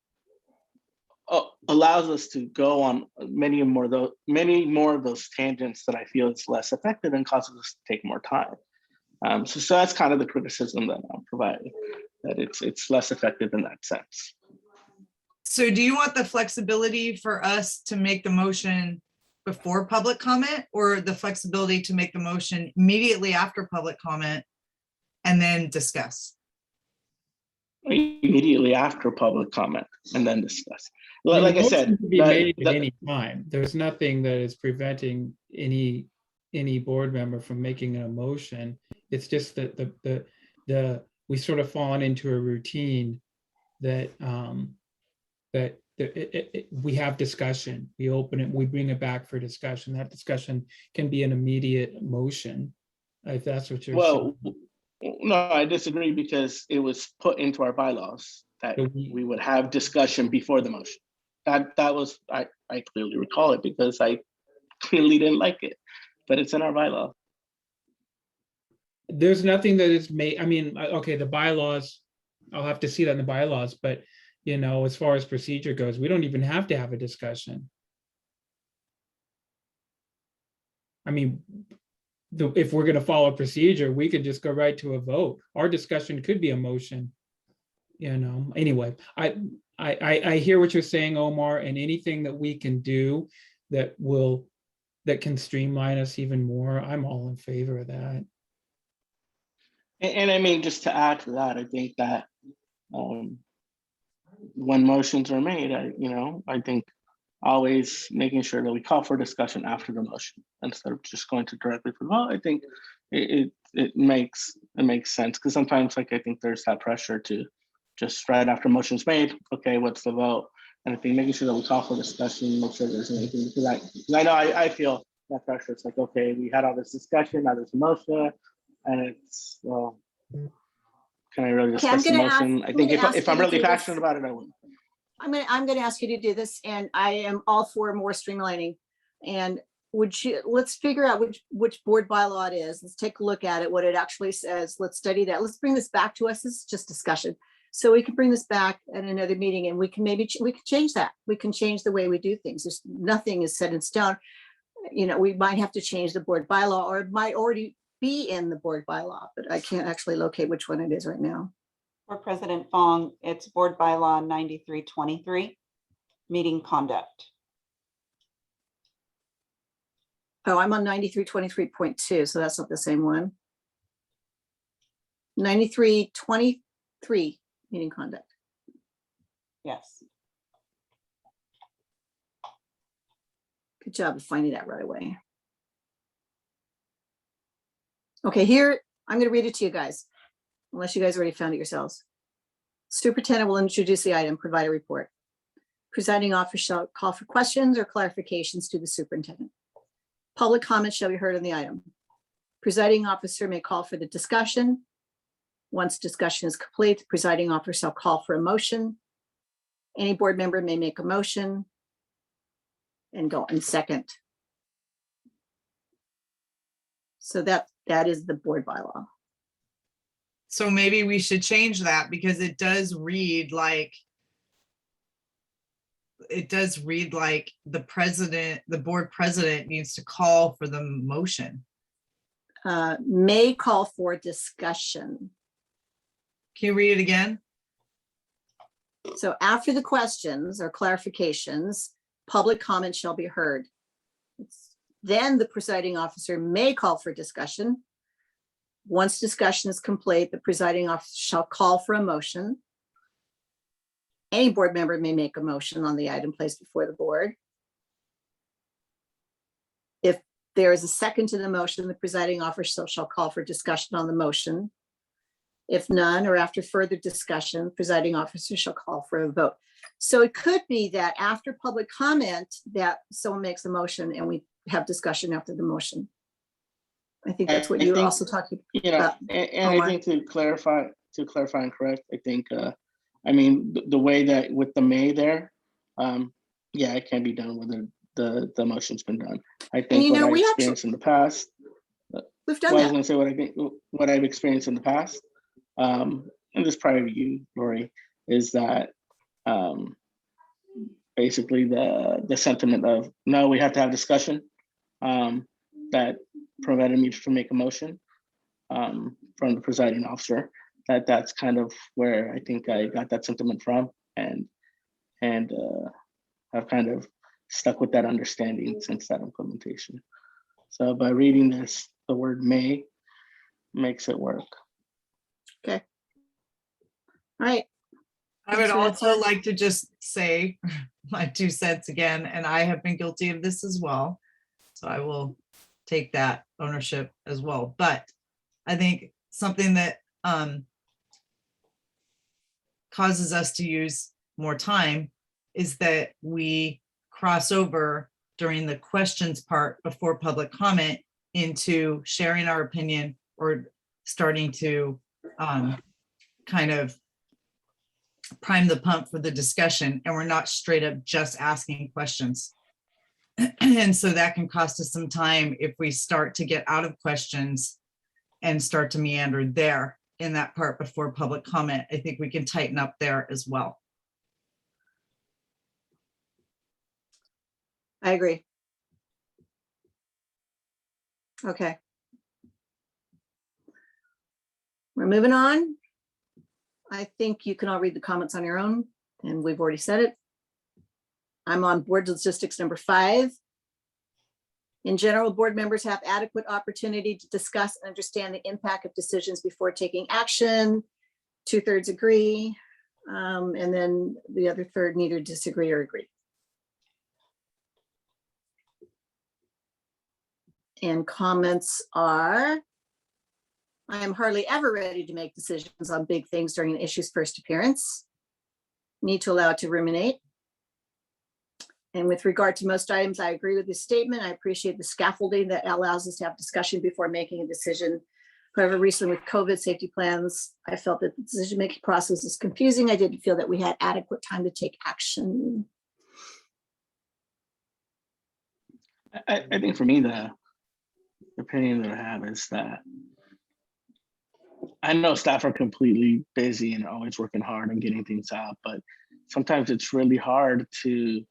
allows us to go on many more of those tangents that I feel is less effective and causes us to take more time. So that's kind of the criticism that I'm providing, that it's less effective in that sense. So do you want the flexibility for us to make the motion before public comment, or the flexibility to make the motion immediately after public comment and then discuss? Immediately after public comment and then discuss. mean, Like the I said, motion can be made at any time. There's nothing that is preventing any board member from making a motion. It's just that we sort of fallen into a routine that we have discussion. We open it, we bring it back for discussion. That discussion can be an immediate motion, if that's what you're saying. well, no, I disagree, because it was put into our bylaws that So we would have discussion before the motion. That was, I clearly recall it, because I clearly didn't like it, but it's in our bylaw. There's nothing that is made, I mean, okay, the bylaws, I'll have to see that in the bylaws, but as far as procedure goes, we don't even have to have a discussion. I mean, if we're going to follow procedure, we could just go right to a vote. Our discussion could be a motion. Anyway, I hear what you're saying, Omar, and anything that we can do that can streamline us even more, I'm all in favor of that. And I mean, just to add to that, I think that when motions are made, I think always making sure that we call for discussion after the motion instead of just going to directly for the vote. I think it makes sense, because sometimes, like, I think there's that pressure to just right after motion's made, okay, what's the vote? And I think making sure that we call for discussion, make sure there's anything, because I know I feel that pressure. It's like, okay, we had all this discussion, now there's a motion, and it's, well, can I really Okay, I'm discuss the gonna ask- motion? I I'm think gonna ask if I'm you to really do this. passionate about it, I would. I'm going to ask you to do this, and I am all for more streamlining. And let's figure out which board bylaw it is. Let's take a look at it, what it actually says. Let's study that. Let's bring this back to us. This is just discussion. So we can bring this back at another meeting, and we can we can change that. We can change the way we do things. There's nothing is set in stone. You know, we might have to change the board bylaw, or it might already be in the board bylaw, but I can't actually locate which one it is right now. For President Fong, it's Board Bylaw 9323, meeting conduct. Oh, I'm on 9323.2, so that's not the same one. 9323, meeting conduct. Yes. Good job of finding that right away. Okay, here, I'm going to read it to you guys, unless you guys already found it yourselves. Superintendent will introduce the item, provide a report. Presiding officer shall call for questions or clarifications to the superintendent. Public comment shall be heard on the item. Presiding officer may call for the discussion. Once discussion is complete, the presiding officer shall call for a motion. Any board member may make a motion and go in second. So that is the board bylaw. So maybe we should change that, because it does read like the president, the board president needs to call for the motion. May call for discussion. Can you read it again? So after the questions or clarifications, public comment shall be heard. Then the presiding officer may call for discussion. Once discussion is complete, the presiding officer shall call for a motion. Any board member may make a motion on the item placed before the board. If there is a second to the motion, the presiding officer shall call for discussion on the motion. If none, or after further discussion, presiding officer shall call for a vote. So it could be that after public comment that someone makes a motion and we have discussion after the motion. I think that's what I you think, also talking you know, about. and Omar. I think to clarify and correct, I think, I mean, the way that with the may there, yeah, it can be done when the motion's been done. I think you what know, I we experienced in the past, We've done well, I was that. gonna say what I've experienced in the past, and this prior to you, Lori, is that basically the sentiment of no, we have to have discussion, that prevented me from make a motion from the presiding officer. That's kind of where I think I got that sentiment from, and I've kind of stuck with that understanding since that implementation. So by reading this, the word may makes it work. Okay. All right. I would Thanks for that, also Jen. like to just say my 2 cents again, and I have been guilty of this as well. So I will take that ownership as well. But I think something that causes us to use more time is that we cross over during the questions part before public comment into sharing our opinion or starting to kind of prime the pump for the discussion, and we're not straight up just asking questions. And so that can cost us some time if we start to get out of questions and start to meander there in that part before public comment. I think we can tighten up there as well. I agree. Okay. We're moving on. I think you can all read the comments on your own, and we've already said it. I'm on board logistics number 5. In general, board members have adequate opportunity to discuss and understand the impact of decisions before taking action. 2/3 agree, and then the other third neither disagree or agree. And comments are, I am hardly ever ready to make decisions on big things during an issue's first appearance. Need to allow it to ruminate. And with regard to most items, I agree with this statement. I appreciate the scaffolding that allows us to have discussion before making a decision. However, recently with COVID safety plans, I felt that the decision-making process is confusing. I didn't feel that we had adequate time to take action. I think for me, the opinion that I have is that I know staff are completely busy and always working hard and getting things out, but sometimes it's really hard to,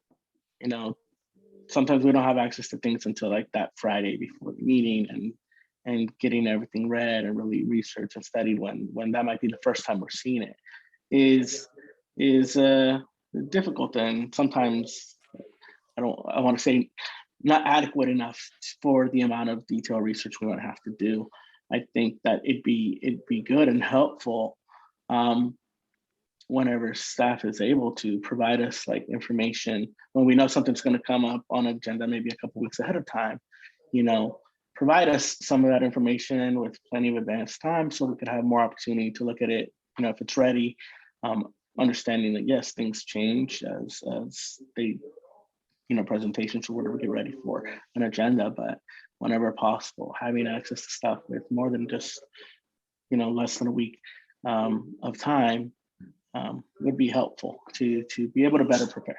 sometimes we don't have access to things until like that Friday before the meeting and getting everything read and really researched and studied when that might be the first time we're seeing it is difficult, and sometimes I want to say not adequate enough for the amount of detailed research we might have to do. I think that it'd be good and helpful whenever staff is able to provide us like information when we know something's going to come up on agenda, maybe a couple weeks ahead of time, provide us some of that information with plenty of advance time so we could have more opportunity to look at it, if it's ready, understanding that yes, things change as they, presentations or whatever we get ready for an agenda, but whenever possible, having access to stuff with more than just, less than a week of time would be helpful to be able to better prepare.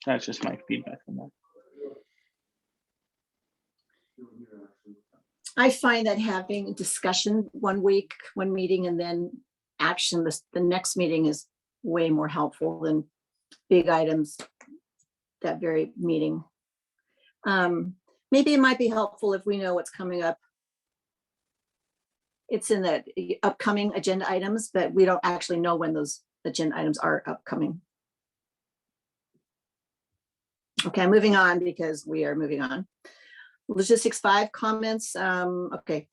That's just my feedback on that. I find that having a discussion one week, one meeting, and then action the next meeting is way more helpful than big items that very meeting. Maybe it might be helpful if we know what's coming up. It's in the upcoming agenda items, but we don't actually know when those agenda items are upcoming. Okay, moving on because we are moving on. Logistics 5 comments. Okay,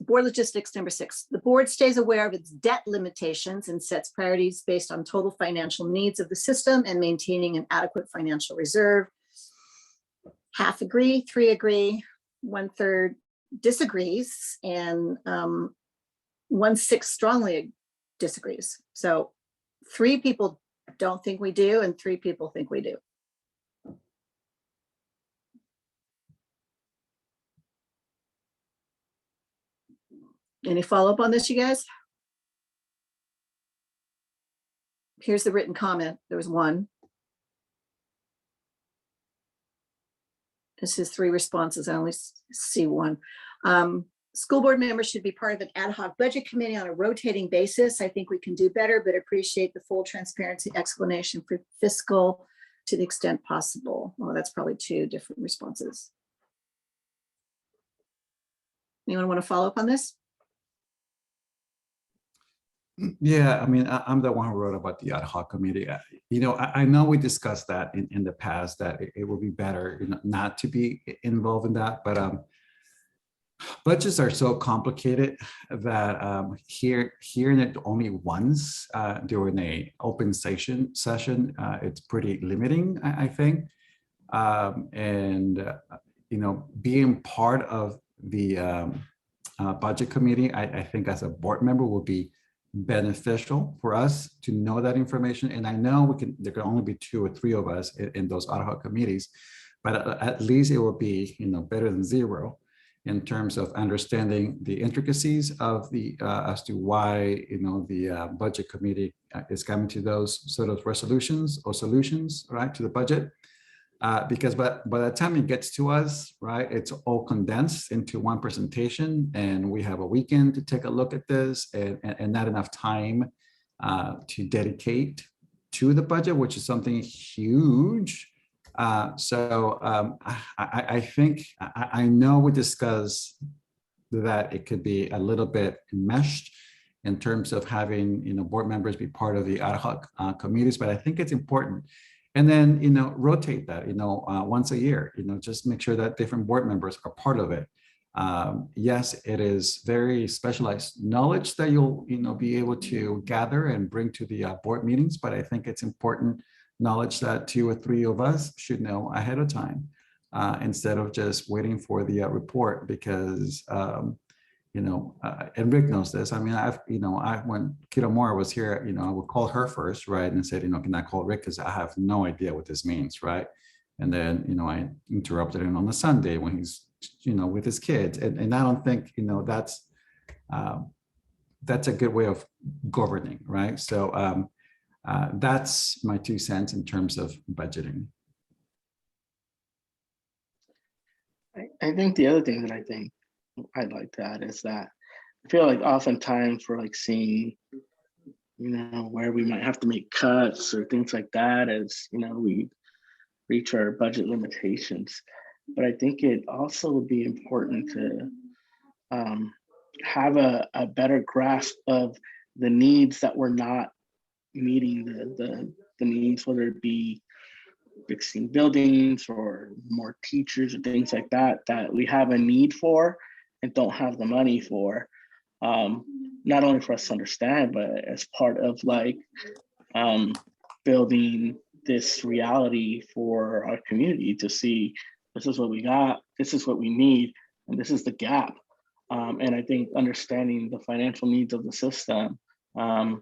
board logistics number 6. The board stays aware of its debt limitations and sets priorities based on total financial needs of the system and maintaining an adequate financial reserve. Half agree, 3 agree, 1/3 disagrees, and 1/6 strongly disagrees. So 3 people don't think we do, and 3 people think we do. Any follow-up on this, you guys? Here's the written comment. There was 1. This is 3 responses. I only see 1. School board members should be part of an ad hoc budget committee on a rotating basis. I think we can do better, but appreciate the full transparency explanation for fiscal to the extent possible. Well, that's probably 2 different responses. Anyone want to follow up on this? Yeah, I mean, I'm the one who wrote about the ad hoc committee. I know we discussed that in the past, that it would be better not to be involved in that, but budgets are so complicated that hearing it only once during a open session, it's pretty limiting, I think. Being part of the budget committee, I think as a board member will be beneficial for us to know that information. And I know there can only be 2 or 3 of us in those ad hoc committees, but at least it will be, better than 0 in terms of understanding the intricacies of the as to why the budget committee is coming to those sort of resolutions or solutions, right, to the budget. Because by the time it gets to us, right, it's all condensed into one presentation, and we have a weekend to take a look at this, and not enough time to dedicate to the budget, which is something huge. I think I know we discussed that it could be a little bit meshed in terms of having board members be part of the ad hoc committees, but I think it's important. And then, rotate that, once a year, just make sure that different board members are part of it. Yes, it is very specialized knowledge that you'll, be able to gather and bring to the board meetings, but I think it's important knowledge that 2 or 3 of us should know ahead of time. instead of just waiting for the report, because and Rick knows this. I mean, when Kira Moore was here, I would call her first, right, and said, can I call Rick, because I have no idea what this means, right? And then, I interrupted him on a Sunday when he's, with his kids, and I don't think, that's a good way of governing, right? So that's my 2 cents in terms of budgeting. I think the other thing that I think I'd like to add is that I feel like oftentimes we're like seeing, where we might have to make cuts or things like that as, we reach our budget limitations. But I think it also would be important to have a better grasp of the needs that we're not meeting, the needs, whether it be fixing buildings or more teachers or things like that, that we have a need for and don't have the money for. Not only for us to understand, but as part of building this reality for our community to see, this is what we got, this is what we need, and this is the gap. And I think understanding the financial needs of the system, I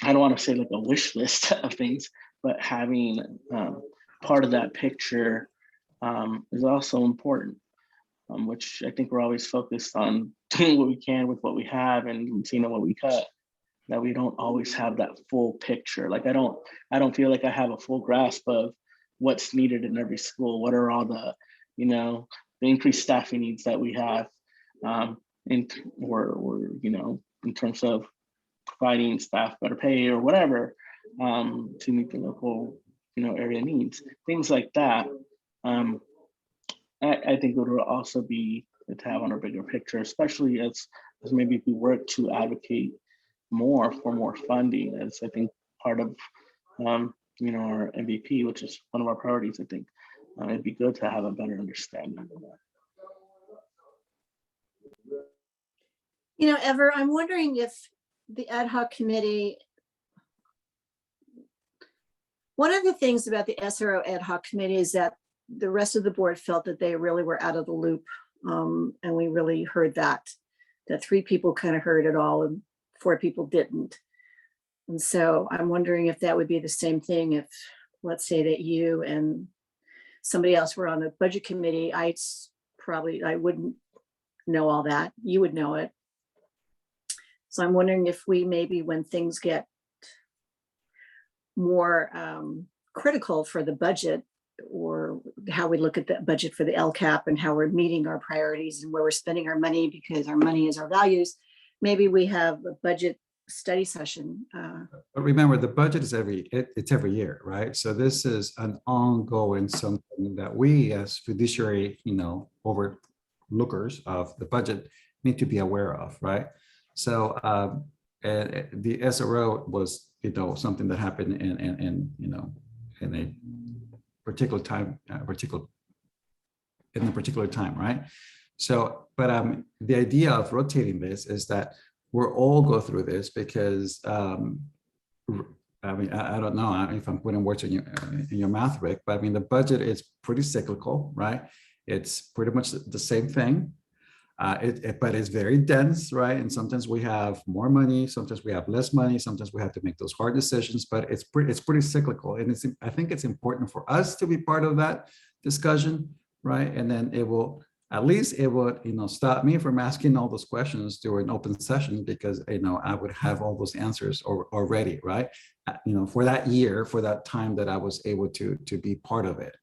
don't want to say like a wish list of things, but having part of that picture is also important, which I think we're always focused on doing what we can with what we have and seeing what we cut, that we don't always have that full picture. Like I don't feel like I have a full grasp of what's needed in every school. What are all the, the increased staffing needs that we have, in terms of providing staff better pay or whatever, to meet the local, area needs, things like that. I think it would also be to have on a bigger picture, especially as maybe if we work to advocate more for more funding, as I think part of our MVP, which is one of our priorities. I think it'd be good to have a better understanding of that. Ever, I'm wondering if the ad hoc committee, one of the things about the SRO ad hoc committee is that the rest of the board felt that they really were out of the loop. And we really heard that 3 people kind of heard it all and 4 people didn't. And so I'm wondering if that would be the same thing if, let's say that you and somebody else were on the budget committee. I wouldn't know all that. You would know it. So I'm wondering if we maybe, when things get more critical for the budget, or how we look at the budget for the LCAP and how we're meeting our priorities and where we're spending our money, because our money is our values, maybe we have a budget study session. But remember, the budget is every year, right? So this is an ongoing something that we as fiduciary, overlookers of the budget need to be aware of, right? So the SRO was, something that happened in a particular time, in a particular time, right? So, but the idea of rotating this is that we'll all go through this, because I don't know if I'm putting words in your mouth, Rick, but the budget is pretty cyclical, right? It's pretty much the same thing. But it's very dense, right? And sometimes we have more money, sometimes we have less money, sometimes we have to make those hard decisions, but it's pretty cyclical. And I think it's important for us to be part of that discussion, right? And then it will stop me from asking all those questions during open session, because I would have all those answers already, right? For that year, for that time that I was able to be part of it.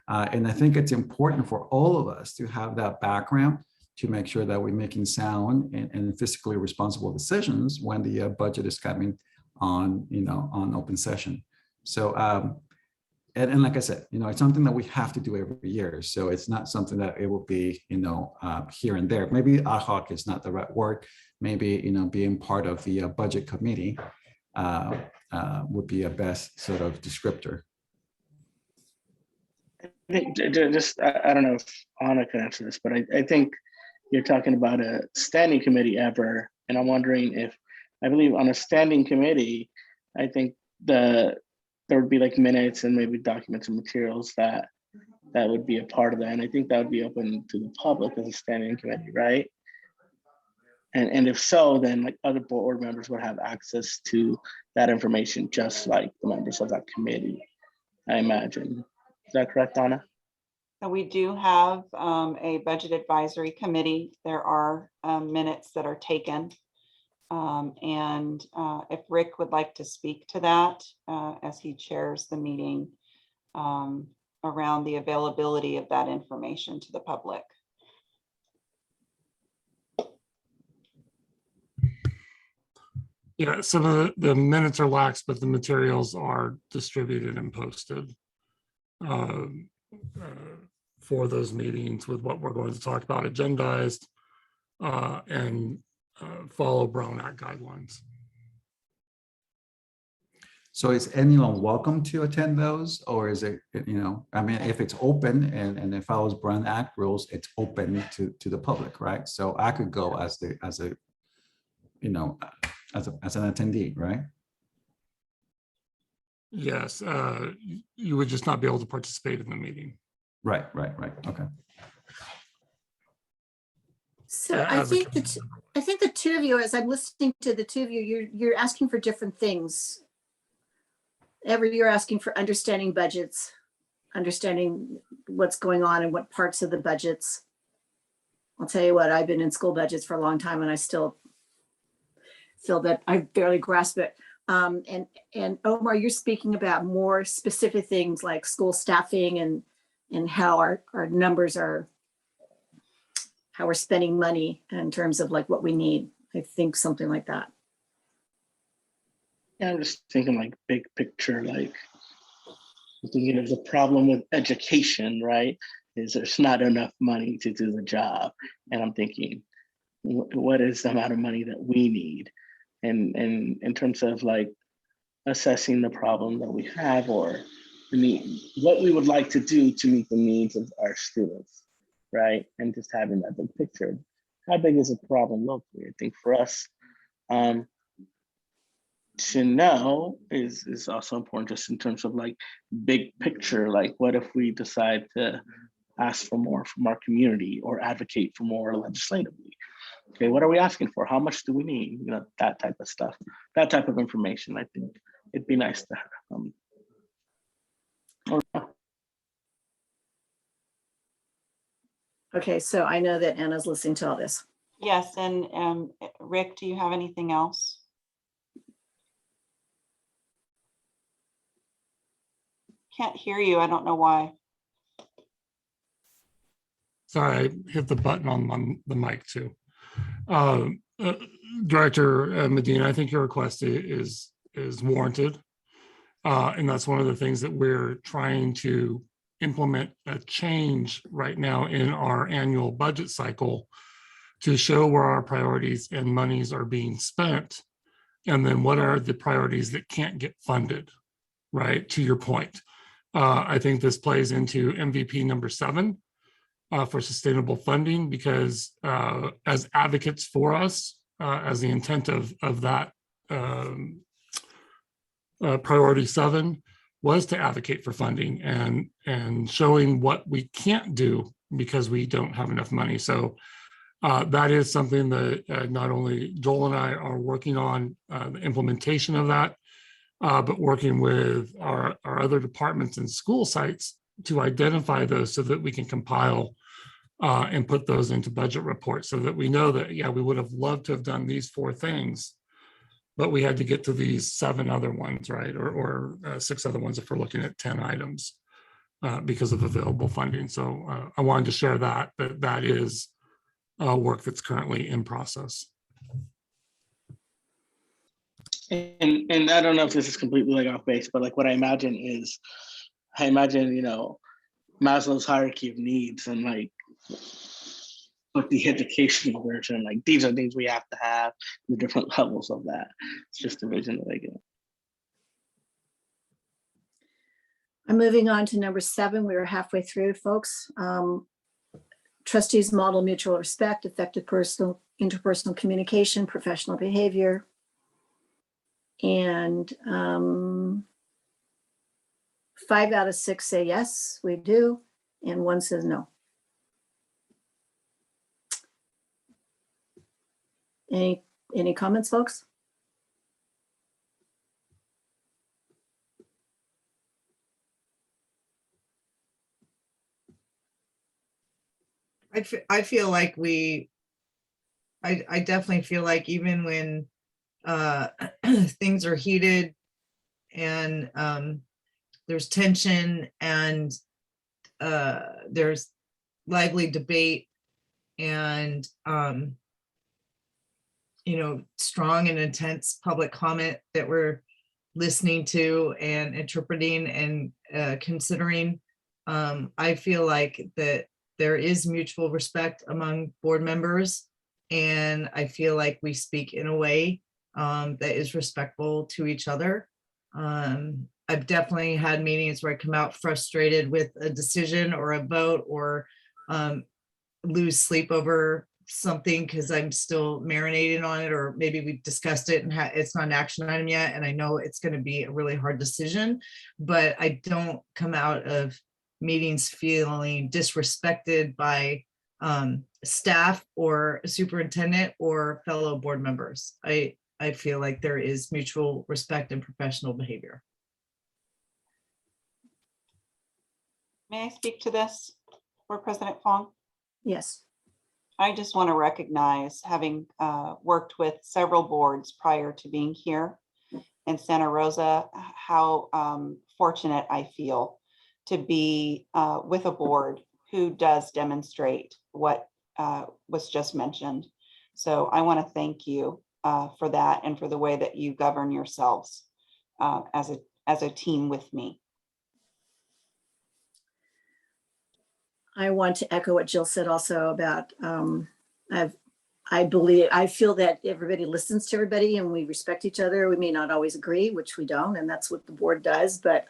And I think it's important for all of us to have that background, to make sure that we're making sound and fiscally responsible decisions when the budget is coming on, on open session. So, and like I said, it's something that we have to do every year. So it's not something that it will be, here and there. Maybe ad hoc is not the right word. Maybe, being part of the budget committee would be a best sort of descriptor. I think I don't know if Anna can answer this, but I think you're talking about a standing committee ever. And I'm wondering if, I believe on a standing committee, I think there would be like minutes and maybe documents and materials that that would be a part of that. And I think that would be open to the public as a standing committee, right? And if so, then like other board members would have access to that information, just like the members of that committee, I imagine. Is that correct, Donna? So we do have a budget advisory committee. There are minutes that are taken. And if Rick would like to speak to that as he chairs the meeting around the availability of that information to the public. Yeah, some of the minutes are lax, but the materials are distributed and posted for those meetings with what we're going to talk about, agendized and follow Brown Act guidelines. So is anyone welcome to attend those, or is it, I mean, if it's open and it follows Brown Act rules, it's open to the public, right? So I could go as an attendee, right? Yes, you would just not be able to participate in the meeting. Right. Okay. So Yeah, I as a think the two of you, as I'm listening to the two of you, you're asking for different things. Every you're asking for understanding budgets, understanding what's going on and what parts of the budgets. I'll tell you what, I've been in school budgets for a long time and I still feel that I barely grasp it. And Omar, you're speaking about more specific things like school staffing and how our numbers are, how we're spending money in terms of like what we need. I think something like that. Yeah, I'm just thinking like big picture, like I'm thinking there's a problem with education, right? Is there's not enough money to do the job. And I'm thinking, what is the amount of money that we need? And in terms of like assessing the problem that we have or what we would like to do to meet the needs of our students, right? And just having that big picture. How big is the problem locally? I think for us, to know is also important, just in terms of like big picture, like what if we decide to ask for more from our community or advocate for more legislatively? Okay, what are we asking for? How much do we need? That type of stuff, that type of information. I think it'd be nice to have. Okay, so I know that Anna's listening to all this. Yes, and Rick, do you have anything else? Can't hear you. I don't know why. Sorry, I hit the button on the mic too. Director Medina, I think your request is warranted. And that's one of the things that we're trying to implement a change right now in our annual budget cycle to show where our priorities and monies are being spent. And then what are the priorities that can't get funded, right? To your point. I think this plays into MVP number 7 for sustainable funding, because as advocates for us, as the intent of that priority 7 was to advocate for funding and showing what we can't do because we don't have enough money. So that is something that not only Joel and I are working on the implementation of that, but working with our other departments and school sites to identify those so that we can compile and put those into budget reports so that we know that, yeah, we would have loved to have done these 4 things, but we had to get to these 7 other ones, right? Or 6 other ones if we're looking at 10 items because of available funding. So I wanted to share that is work that's currently in process. And I don't know if this is completely like off base, but like what I imagine Maslow's hierarchy of needs and like the educational version, like these are things we have to have, the different levels of that. It's just a vision that I get. I'm moving on to number 7. We were halfway through, folks. Trustees model mutual respect, effective interpersonal communication, professional behavior. And 5 out of 6 say yes, we do. and one says no. Any comments, folks? I feel like I definitely feel like even when things are heated and there's tension and there's lively debate and strong and intense public comment that we're listening to and interpreting and considering, I feel like that there is mutual respect among board members, and I feel like we speak in a way that is respectful to each other. I've definitely had meetings where I come out frustrated with a decision or a vote, or lose sleep over something because I'm still marinating on it, or maybe we've discussed it and it's not an action item yet, and I know it's going to be a really hard decision, but I don't come out of meetings feeling disrespected by staff or superintendent or fellow board members. I feel like there is mutual respect and professional behavior. May I speak to this, Board President Fong? Yes. I just want to recognize, having worked with several boards prior to being here in Santa Rosa, how fortunate I feel to be with a board who does demonstrate what was just mentioned. So I want to thank you for that, and for the way that you govern yourselves as a team with me. I want to echo what Jill said also about, I feel that everybody listens to everybody and we respect each other. We may not always agree, which we don't, and that's what the board does, but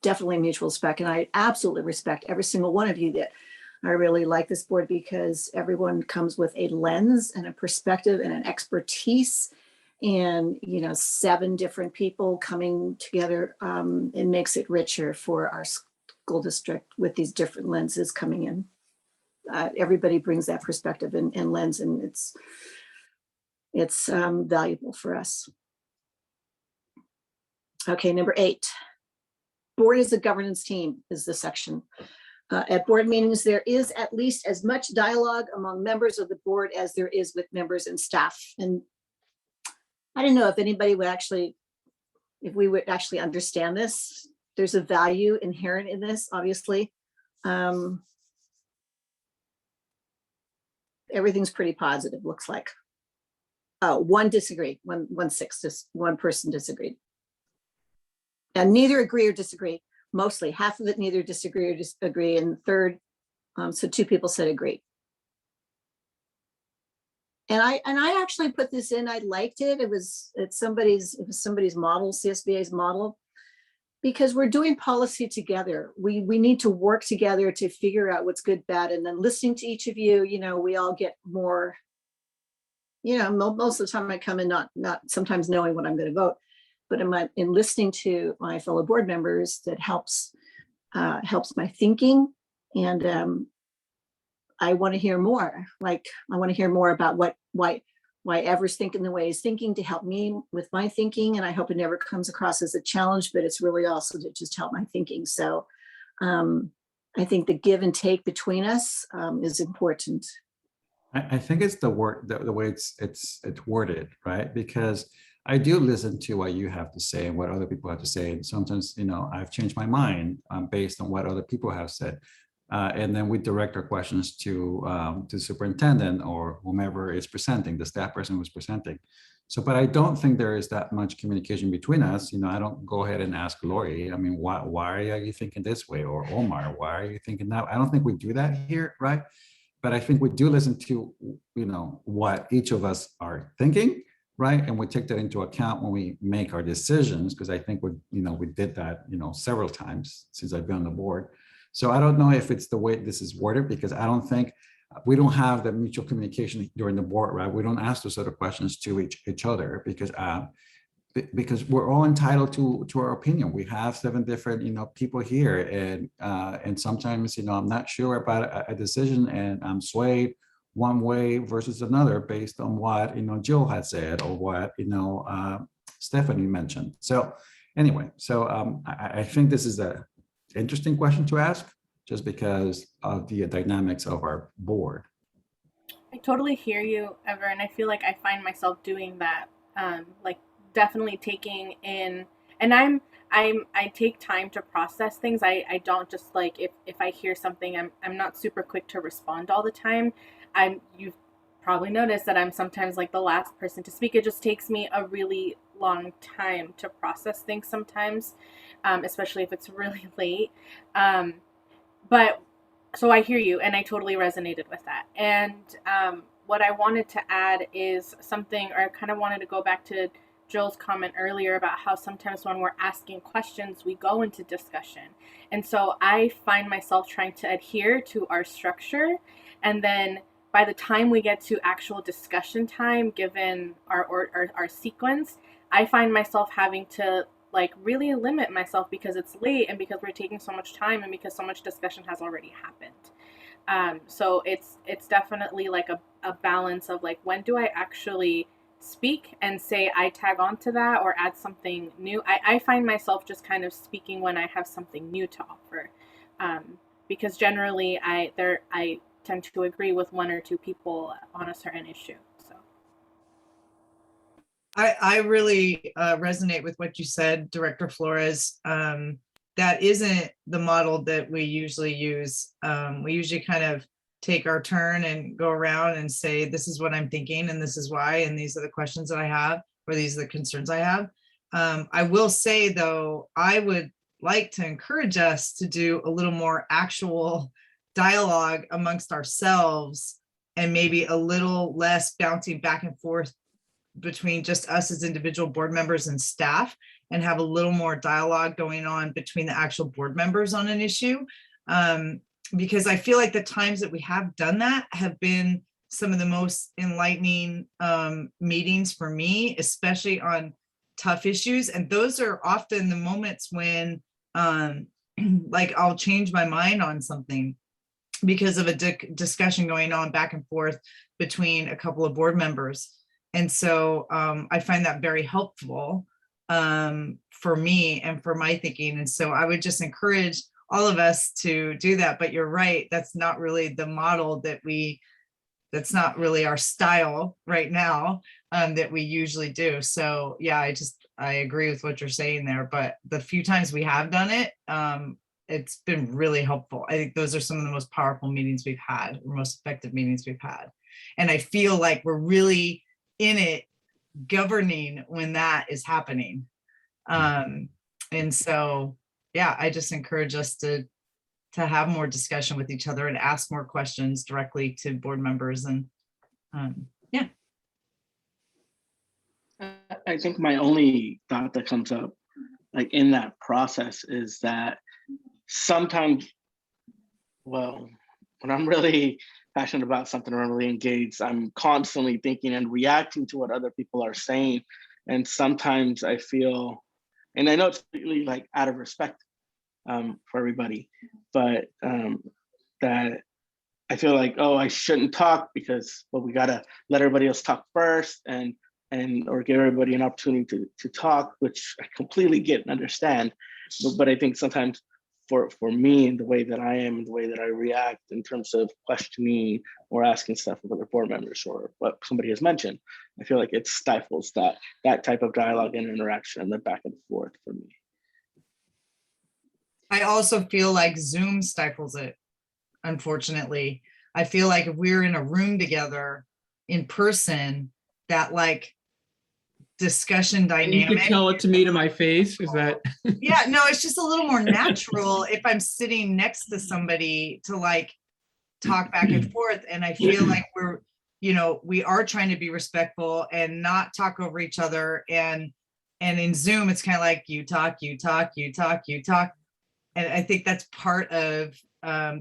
definitely mutual respect. And I absolutely respect every single one of you. That I really like this board because everyone comes with a lens and a perspective and an expertise, and 7 different people coming together. It makes it richer for our school district with these different lenses coming in. Everybody brings that perspective and lens, and it's valuable for us. Okay, number 8. Board as a governance team is the section. At board meetings, there is at least as much dialogue among members of the board as there is with members and staff. And I don't know if anybody would actually, if we would actually understand this. There's a value inherent in this, obviously. Everything's pretty positive, looks like. Oh, one disagreed, one person disagreed. And neither agree or disagree. Mostly half of it neither disagree or disagree, and the third, so 2 people said agree. And I actually put this in. I liked it. It was somebody's model, CSBA's model, because we're doing policy together. We need to work together to figure out what's good, bad, and then listening to each of you. We all get more. Most of the time I come in not sometimes knowing what I'm going to vote, but in listening to my fellow board members, that helps my thinking. And I want to hear more. I want to hear more about why Ever's thinking the way he's thinking, to help me with my thinking. And I hope it never comes across as a challenge, but it's really also to just help my thinking. So I think the give and take between us is important. I think it's the way it's worded, right? Because I do listen to what you have to say and what other people have to say. And sometimes, I've changed my mind based on what other people have said. And then we direct our questions to the superintendent or whomever is presenting, the staff person who's presenting. So, but I don't think there is that much communication between us. I don't go ahead and ask Lori, why are you thinking this way? Or Omar, why are you thinking that? I don't think we do that here, right? But I think we do listen to, what each of us are thinking, right? And we take that into account when we make our decisions, because I think we did that, several times since I've been on the board. So I don't know if it's the way this is worded, because I don't think we don't have the mutual communication during the board, right? We don't ask those sort of questions to each other, because because we're all entitled to our opinion. We have 7 different, people here, and sometimes, I'm not sure about a decision, and I'm swayed one way versus another based on what, Jill had said, or what, Stephanie mentioned. So anyway, I think this is a interesting question to ask, just because of the dynamics of our board. I totally hear you, Ever, and I feel like I find myself doing that. Like definitely taking in, and I take time to process things. I don't just like, if I hear something, I'm not super quick to respond all the time. You've probably noticed that I'm sometimes like the last person to speak. It just takes me a really long time to process things sometimes, especially if it's really late. But so I hear you, and I totally resonated with that. And what I wanted to add is something, or I kind of wanted to go back to Jill's comment earlier about how sometimes when we're asking questions, we go into discussion. And so I find myself trying to adhere to our structure. And then by the time we get to actual discussion time, given our sequence, I find myself having to like really limit myself because it's late and because we're taking so much time and because so much discussion has already happened. So it's definitely like a balance of like, when do I actually speak and say I tag on to that or add something new? I find myself just kind of speaking when I have something new to offer, because generally I tend to agree with 1 or 2 people on a certain issue. So I really resonate with what you said, Director Flores. That isn't the model that we usually use. We usually kind of take our turn and go around and say, this is what I'm thinking, and this is why, and these are the questions that I have, or these are the concerns I have. I will say, though, I would like to encourage us to do a little more actual dialogue amongst ourselves, and maybe a little less bouncing back and forth between just us as individual board members and staff, and have a little more dialogue going on between the actual board members on an issue. Because I feel like the times that we have done that have been some of the most enlightening meetings for me, especially on tough issues. And those are often the moments when like I'll change my mind on something because of a discussion going on back and forth between a couple of board members. And so I find that very helpful for me and for my thinking. And so I would just encourage all of us to do that. But you're right, that's not really the model that's not really our style right now that we usually do. So yeah, I agree with what you're saying there. But the few times we have done it, it's been really helpful. I think those are some of the most powerful meetings we've had, or most effective meetings we've had. And I feel like we're really in it, governing when that is happening. And so, yeah, I just encourage us to have more discussion with each other and ask more questions directly to board members. And yeah. I think my only thought that comes up like in that process is that sometimes, well, when I'm really passionate about something or I'm really engaged, I'm constantly thinking and reacting to what other people are saying. And sometimes I feel, and I know it's really like out of respect for everybody, but that I feel like, oh, I shouldn't talk because, well, we gotta let everybody else talk first and or give everybody an opportunity to talk, which I completely get and understand. But I think sometimes for me, and the way that I am, and the way that I react in terms of questioning or asking stuff of other board members or what somebody has mentioned, I feel like it stifles that type of dialogue and interaction and the back and forth for me. I also feel like Zoom stifles it, unfortunately. I feel like if we're in a room together in person, that like discussion You dynamic. could tell it to me to my face. Is that? Yeah, no, it's just a little more natural if I'm sitting next to somebody to like talk back and forth. And I feel like we are trying to be respectful and not talk over each other. And in Zoom, it's kind of like you talk. And I think that's part of,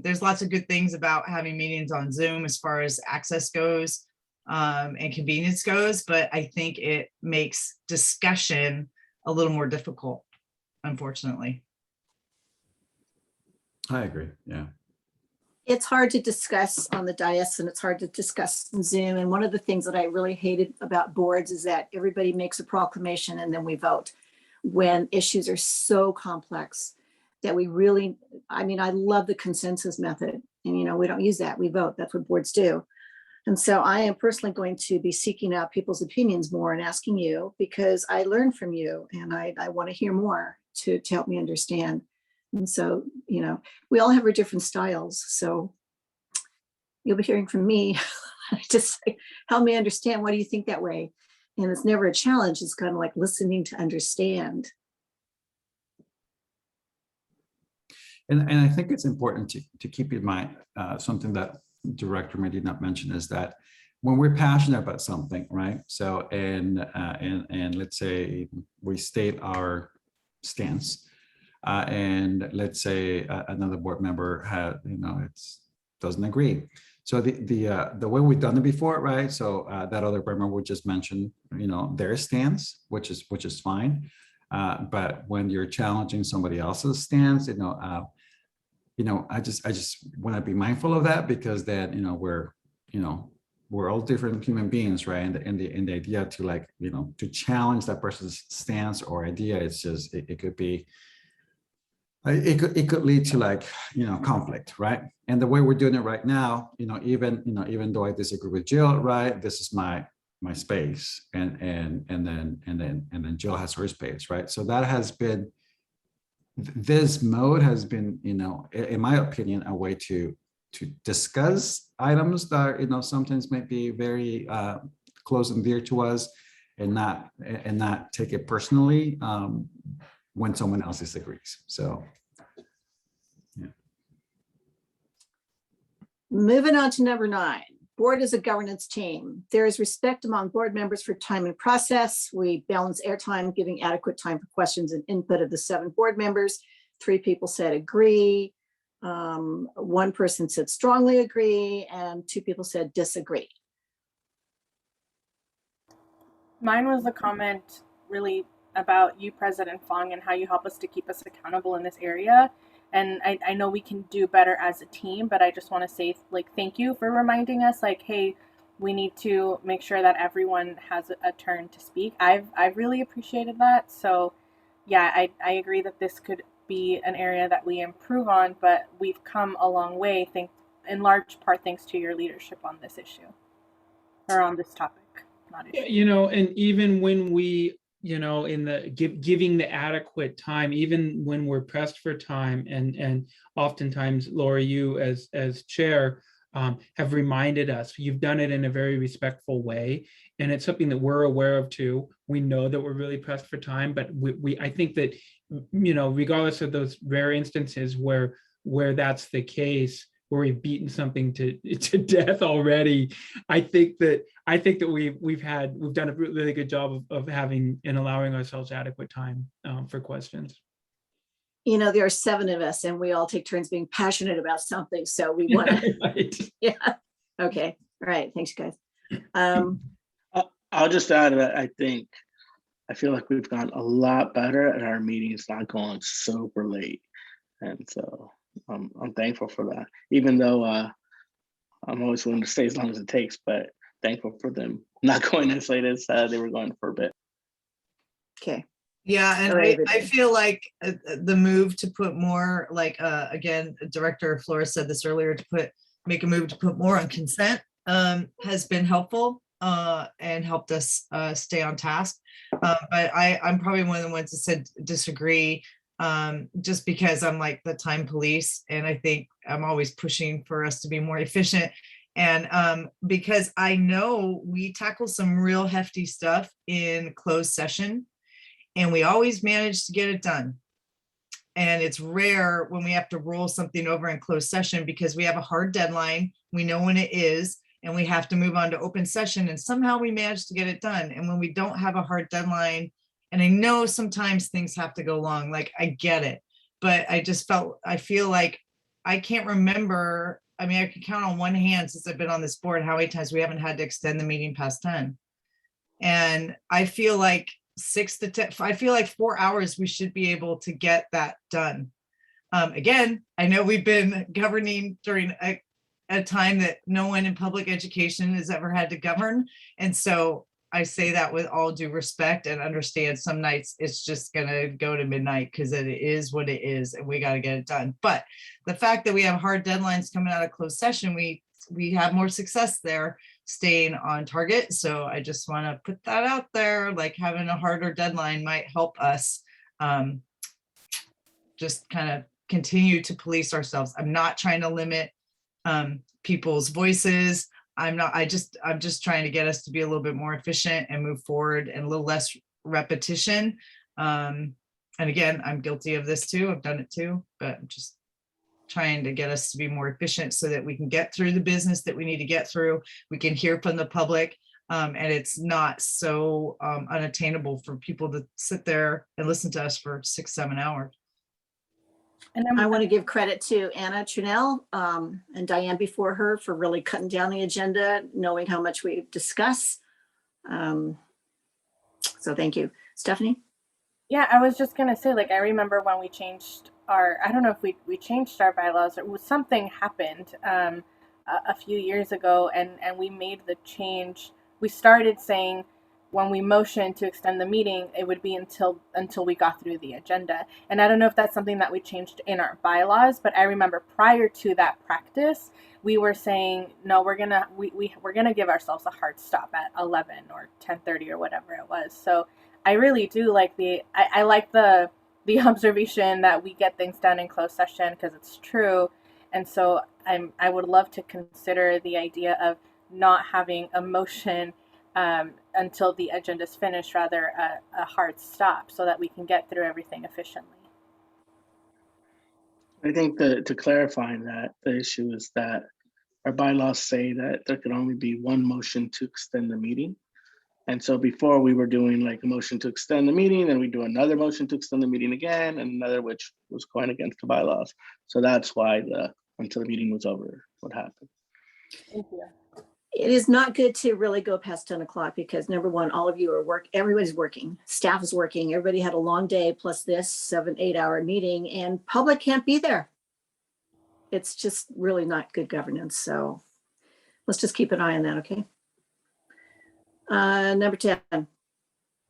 there's lots of good things about having meetings on Zoom as far as access goes. and convenience goes, but I think it makes discussion a little more difficult, unfortunately. I agree. Yeah. It's hard to discuss on the dais and it's hard to discuss in Zoom. And one of the things that I really hated about boards is that everybody makes a proclamation and then we vote when issues are so complex that we really, I mean, I love the consensus method and, you know, we don't use that. We vote. That's what boards do. And so I am personally going to be seeking out people's opinions more and asking you because I learn from you and I want to hear more to help me understand. And so, you know, we all have our different styles. So you'll be hearing from me. Just help me understand. Why do you think that way? And it's never a challenge. It's kind of like listening to understand. And I think it's important to keep in mind something that Director may did not mention is that when we're passionate about something, right? So, and let's say we state our stance, and let's say another board member had, you know, doesn't agree. So the way we've done it before, right? So that other board member would just mention, you know, their stance, which is fine. But when you're challenging somebody else's stance, you know, I just want to be mindful of that because then, you know, we're all different human beings, right? And the idea to, like, you know, to challenge that person's stance or idea, it's just it could be. It could lead to, like, you know, conflict, right? And the way we're doing it right now, even though I disagree with Jill, right? This is my space, and then Jill has her space, right? So that has been, this mode has been, you know, in my opinion, a way to discuss items that, you know, sometimes might be very close and dear to us, and not take it personally when someone else disagrees. So, yeah. Moving on to number 9, board is a governance team. There is respect among board members for time and process. We balance airtime, giving adequate time for questions and input of the 7 board members. 3 people said agree. 1 person said strongly agree, and 2 people said disagree. Mine was a comment really about you, President Fong, and how you help us to keep us accountable in this area. And I know we can do better as a team, but I just want to say, like, thank you for reminding us, like, hey, we need to make sure that everyone has a turn to speak. I've really appreciated that. So yeah, I agree that this could be an area that we improve on, but we've come a long way, in large part thanks to your leadership on this issue, or on this topic, not issue. You know, and even when we, you know, in the giving the adequate time, even when we're pressed for time, and oftentimes, Laura, you as chair have reminded us, you've done it in a very respectful way, and it's something that we're aware of too. We know that we're really pressed for time, but I think that, you know, regardless of those rare instances where that's the case, where we've beaten something to death already, I think that we've done a really good job of having and allowing ourselves adequate time for questions. You know, there are 7 of us and we all take turns being passionate about something. So we want to, Right. yeah. Okay. All right. Thanks, guys. I'll just add that I feel like we've gotten a lot better at our meetings not going super late. And so I'm thankful for that, even though I'm always willing to stay as long as it takes, but thankful for them not going as late as they were going for a bit. Okay. Yeah, and I feel like the move to put more, like, again, Director Flores said this earlier, to make a move to put more on consent has been helpful and helped us stay on task. But I'm probably one of the ones that said disagree, just because I'm like the time police, and I think I'm always pushing for us to be more efficient. And because I know we tackle some real hefty stuff in closed session, and we always manage to get it done. And it's rare when we have to roll something over in closed session because we have a hard deadline. We know when it is, and we have to move on to open session, and somehow we manage to get it done. And when we don't have a hard deadline, and I know sometimes things have to go long, like, I get it, but I feel like I can't remember I mean, I can count on one hand since I've been on this board, how many times we haven't had to extend the meeting past 10. And I feel like 6 to 10, I feel like 4 hours, we should be able to get that done. Again, I know we've been governing during a time that no one in public education has ever had to govern. And so I say that with all due respect and understand some nights it's just gonna go to midnight because it is what it is and we gotta get it done. But the fact that we have hard deadlines coming out of closed session, we have more success there staying on target. So I just want to put that out there, like having a harder deadline might help us just kind of continue to police ourselves. I'm not trying to limit people's voices. I'm just trying to get us to be a little bit more efficient and move forward and a little less repetition. And again, I'm guilty of this too. I've done it too, but I'm just trying to get us to be more efficient so that we can get through the business that we need to get through. We can hear from the public, and it's not so unattainable for people to sit there and listen to us for 6-7 hours. And I want to give credit to Anna Trunell and Diane before her for really cutting down the agenda, knowing how much we discuss. So thank you. Stephanie? Yeah, I was just going to say, like, I remember when we changed our, I don't know if we changed our bylaws, or something happened a few years ago, and we made the change. We started saying when we motioned to extend the meeting, it would be until we got through the agenda. And I don't know if that's something that we changed in our bylaws, but I remember prior to that practice, we were saying, no, we're gonna give ourselves a hard stop at 11 or 10:30 or whatever it was. So I really do like I like the observation that we get things done in closed session because it's true. And so I would love to consider the idea of not having a motion until the agenda's finished, rather a hard stop, so that we can get through everything efficiently. I think to clarify that, the issue is that our bylaws say that there can only be one motion to extend the meeting. And so before we were doing like a motion to extend the meeting, and we do another motion to extend the meeting again, and another, which was going against the bylaws. So that's why until the meeting was over, what happened. Thank you. It is not good to really go past 10 o'clock because number one, all of you are everybody's working, staff is working, everybody had a long day plus this 7-8 hour meeting and public can't be there. It's just really not good governance. So let's just keep an eye on that, okay? Number 10,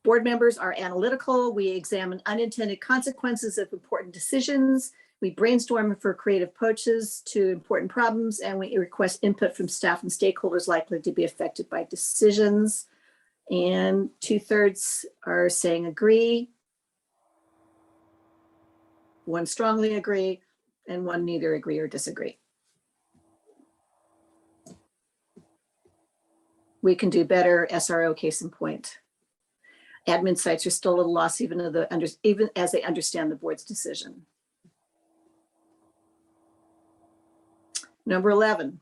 board members are analytical. We examine unintended consequences of important decisions. We brainstorm for creative approaches to important problems, and we request input from staff and stakeholders likely to be affected by decisions. And 2/3 are saying agree, 1 strongly agree, and 1 neither agree or disagree. We can do better, SRO case in point. Admin sites are still a little lost even as they understand the board's decision. Number 11,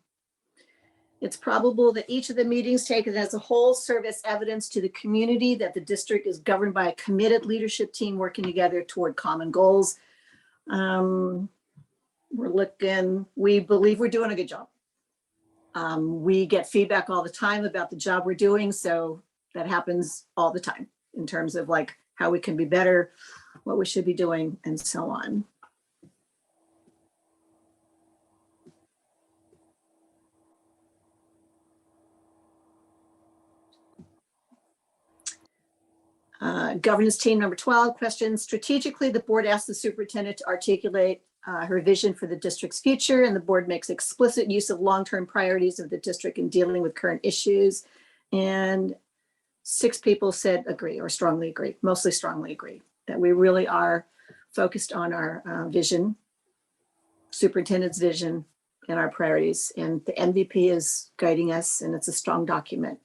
it's probable that each of the meetings taken as a whole serve as evidence to the community that the district is governed by a committed leadership team working together toward common goals. We believe we're doing a good job. We get feedback all the time about the job we're doing. So that happens all the time in terms of like how we can be better, what we should be doing, and so on. Governance team number 12 question. Strategically, the board asks the superintendent to articulate her vision for the district's future, and the board makes explicit use of long-term priorities of the district in dealing with current issues. And 6 people said agree or strongly agree, mostly strongly agree, that we really are focused on our vision, superintendent's vision, and our priorities. And the MVP is guiding us, and it's a strong document.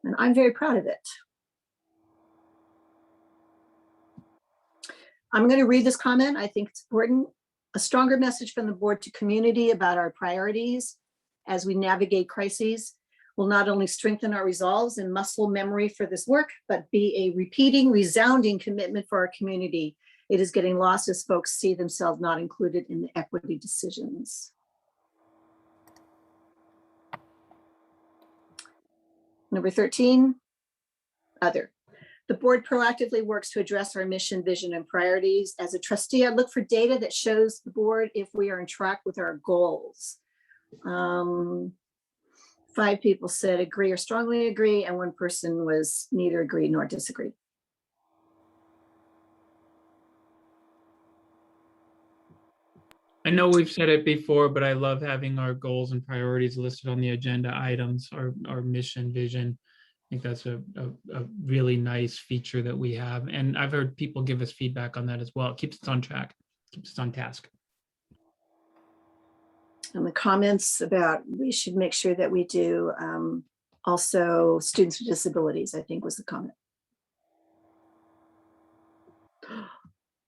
And I'm very proud of it. I'm going to read this comment. I think it's important. A stronger message from the board to community about our priorities as we navigate crises will not only strengthen our resolves and muscle memory for this work, but be a repeating, resounding commitment for our community. It is getting lost as folks see themselves not included in the equity decisions. Number 13, other. The board proactively works to address our mission, vision, and priorities. As a trustee, I look for data that shows the board if we are on track with our goals. 5 people said agree or strongly agree, and 1 person was neither agree nor disagree. I know we've said it before, but I love having our goals and priorities listed on the agenda items, our mission, vision. I think that's a really nice feature that we have. And I've heard people give us feedback on that as well. It keeps us on track, keeps us on task. And the comments about we should make sure that we do also students with disabilities, I think was the comment.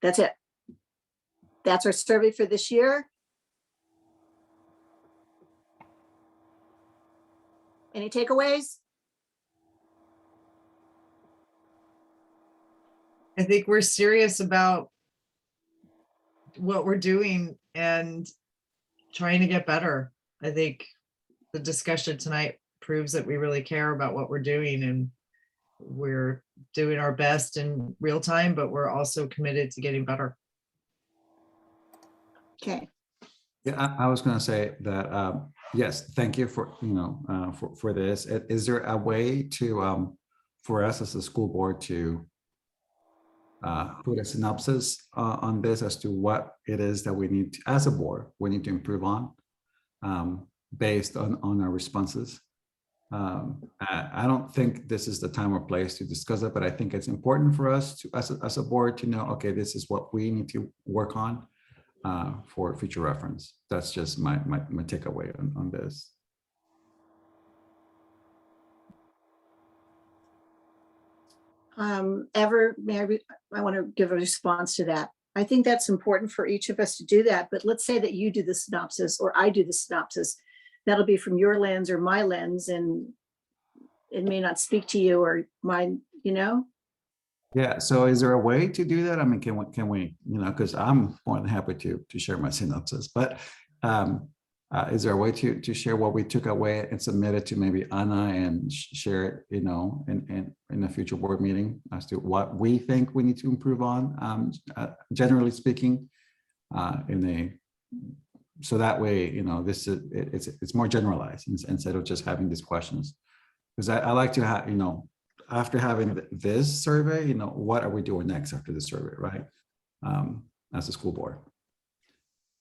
That's it. That's our survey for this year. Any takeaways? I think we're serious about what we're doing and trying to get better. I think the discussion tonight proves that we really care about what we're doing, and we're doing our best in real time, but we're also committed to getting better. Okay. Yeah, I was going to say that, yes, thank you for, for this. Is there a way to, for us as a school board to put a synopsis on this as to what it is that we need to, as a board, we need to improve on based on our responses? I don't think this is the time or place to discuss it, but I think it's important for us to, as a board, to know, okay, this is what we need to work on for future reference. That's just my takeaway on this. I want to give a response to that. I think that's important for each of us to do that, but let's say that you do the synopsis or I do the synopsis. That'll be from your lens or my lens, and it may not speak to you or mine, Yeah, so is there a way to do that? I mean, can we, because I'm more than happy to share my synopsis, but is there a way to share what we took away and submit it to maybe Anna and share it, in a future board meeting as to what we think we need to improve on, generally speaking, so that way, this is, it's more generalized instead of just having these questions. Because I like to have, after having this survey, what are we doing next after the survey, right? As a school board.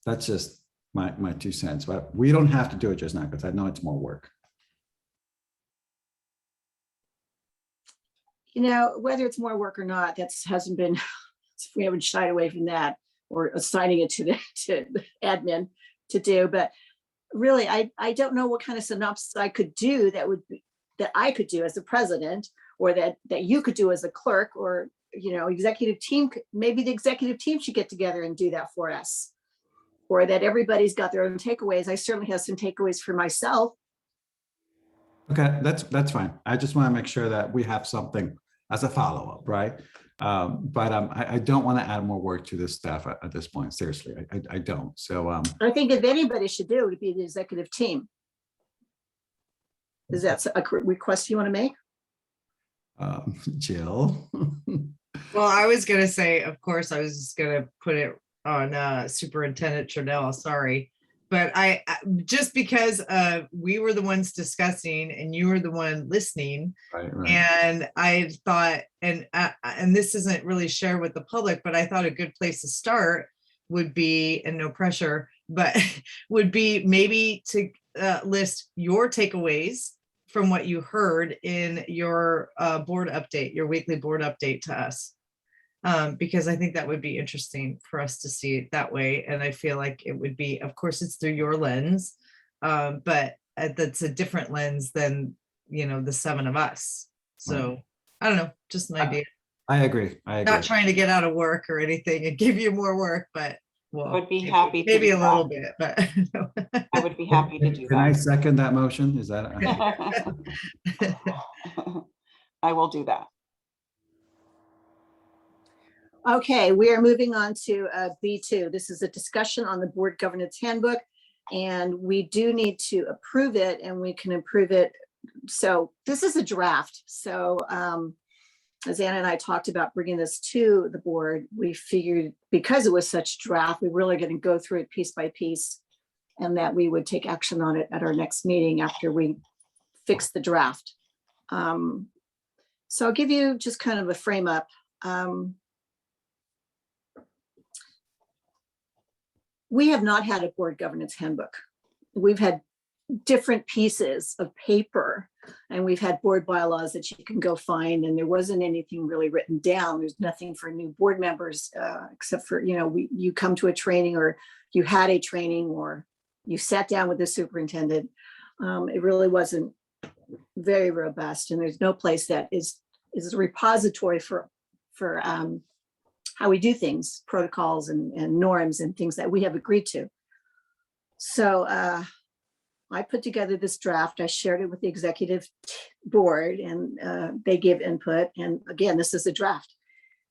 That's just my 2 cents, but we don't have to do it just now because I know it's more work. Whether it's more work or not, hasn't been, we haven't shied away from that or assigning it to admin to do, but really, I don't know what kind of synopsis I could do that I could do as a president, or that you could do as a clerk, or executive team. Maybe the executive team should get together and do that for us, or that everybody's got their own takeaways. I certainly have some takeaways for myself. Okay, that's fine. I just want to make sure that we have something as a follow-up, right? But I don't want to add more work to this staff at this point. Seriously, I don't. So I think if anybody should do it, would be the executive team. Is that a request you want to make? Jill. Well, I was going to say, of course, I was just going to put it on Superintendent Chernell, sorry. But I just because we were the ones discussing and you were the one listening, right. And I thought, and this isn't really shared with the public, but I thought a good place to start would be, and no pressure, but would be maybe to list your takeaways from what you heard in your board update, your weekly board update to us. Because I think that would be interesting for us to see it that way. And I feel like it would be, of course, it's through your lens, but that's a different lens than, the 7 of us. So right. I don't know, just an idea. I agree. Not trying to get out of work or anything and give you more work, but well, would be happy to maybe a little that. bit, but no. I would be happy to do Can that. I second that motion? Is that? I will do that. Okay, we are moving on to B2. This is a discussion on the board governance handbook, and we do need to approve it, and we can approve it So this is a draft. So as Anna and I talked about bringing this to the board, we figured because it was such draft, we really going to go through it piece by piece, and that we would take action on it at our next meeting after we fix the draft. So I'll give you just kind of a frame up. We have not had a board governance handbook. We've had different pieces of paper, and we've had board bylaws that you can go find, and there wasn't anything really written down. There's nothing for new board members, except for, you know, you come to a training, or you had a training, or you sat down with the superintendent. It really wasn't very robust, and there's no place that is a repository for how we do things, protocols and norms and things that we have agreed to. So I put together this draft. I shared it with the executive board, and they gave input. And again, this is a draft,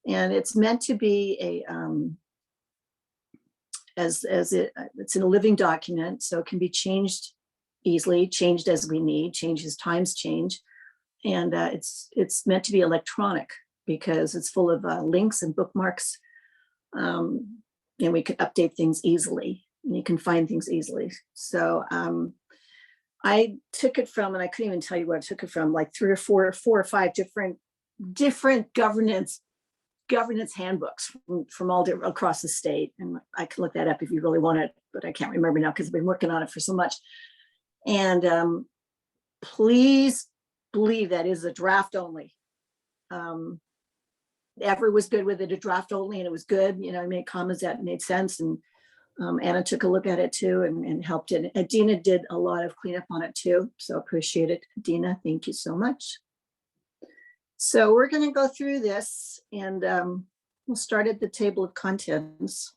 and it's meant to be it's in a living document, so it can be changed easily, changed as we need, change as times change. And it's meant to be electronic because it's full of links and bookmarks, and we can update things easily, and you can find things easily. So I took it from, and I couldn't even tell you where I took it from, like four or five different governance handbooks from all across the state. And I can look that up if you really want it, but I can't remember now because I've been working on it for so much. And please believe that is a draft only. Everett was good with it, a draft only, and it was good. You know, I made comments that made sense, and Anna took a look at it too and helped it. Adina did a lot of cleanup on it too, so appreciate it, Adina. Thank you so much. So we're going to go through this, and we'll start at the table of contents.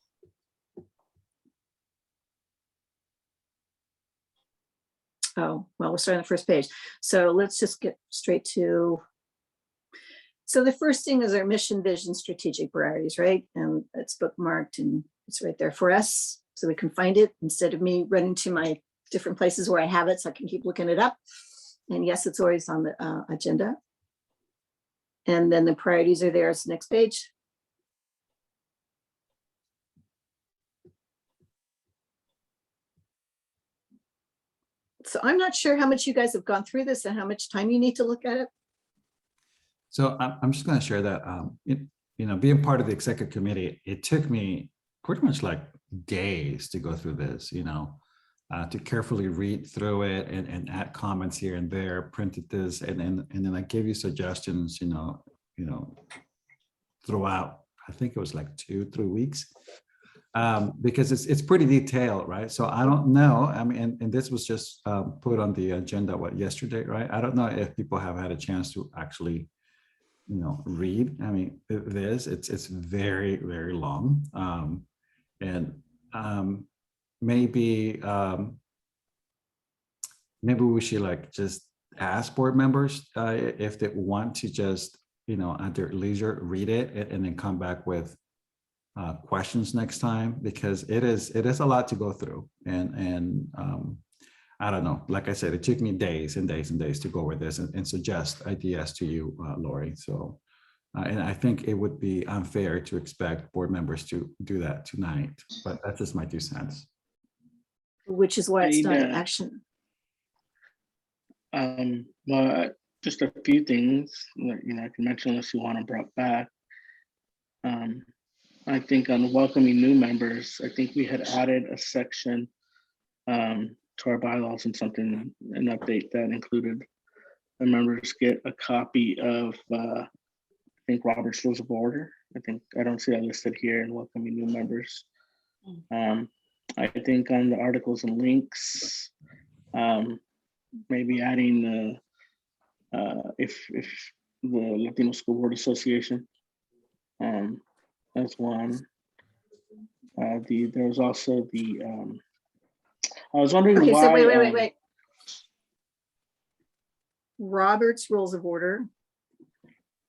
Oh, well, we'll start on the first page. So let's just get straight to, so the first thing is our mission, vision, strategic priorities, right? And it's bookmarked and it's right there for us, so we can find it instead of me running to my different places where I have it, so I can keep looking it up. And yes, it's always on the agenda. And then the priorities are there as the next page. So I'm not sure how much you guys have gone through this and how much time you need to look at it. So I'm just going to share that, being part of the executive committee, it took me pretty much like days to go through this, to carefully read through it and add comments here and there, printed this, and then I gave you suggestions, throughout. I think it was like 2-3 weeks. Because it's pretty detailed, right? So I don't know. I mean, and this was just put on the agenda yesterday, right? I don't know if people have had a chance to actually, read. I mean, it's very, very long, and maybe we should just ask board members if they want to just at their leisure read it and then come back with questions next time, because it is a lot to go through, and I don't know, like I said, it took me days and days and days to go over this and suggest ideas to you, Lori. So and I think it would be unfair to expect board members to do that tonight, but that's just my 2 cents. Which is why it's not an action. Well, just a few things that I can mention unless you want to brought back. I think on welcoming new members, I think we had added a section to our bylaws and an update that included the members get a copy of, I think, Robert's Rules of Order. I don't see that listed here in welcoming new members. I think on the articles and links, maybe adding if the Latino School Board Association. That's one. There was also the. I was wondering Okay, why. so wait. Robert's Rules of Order.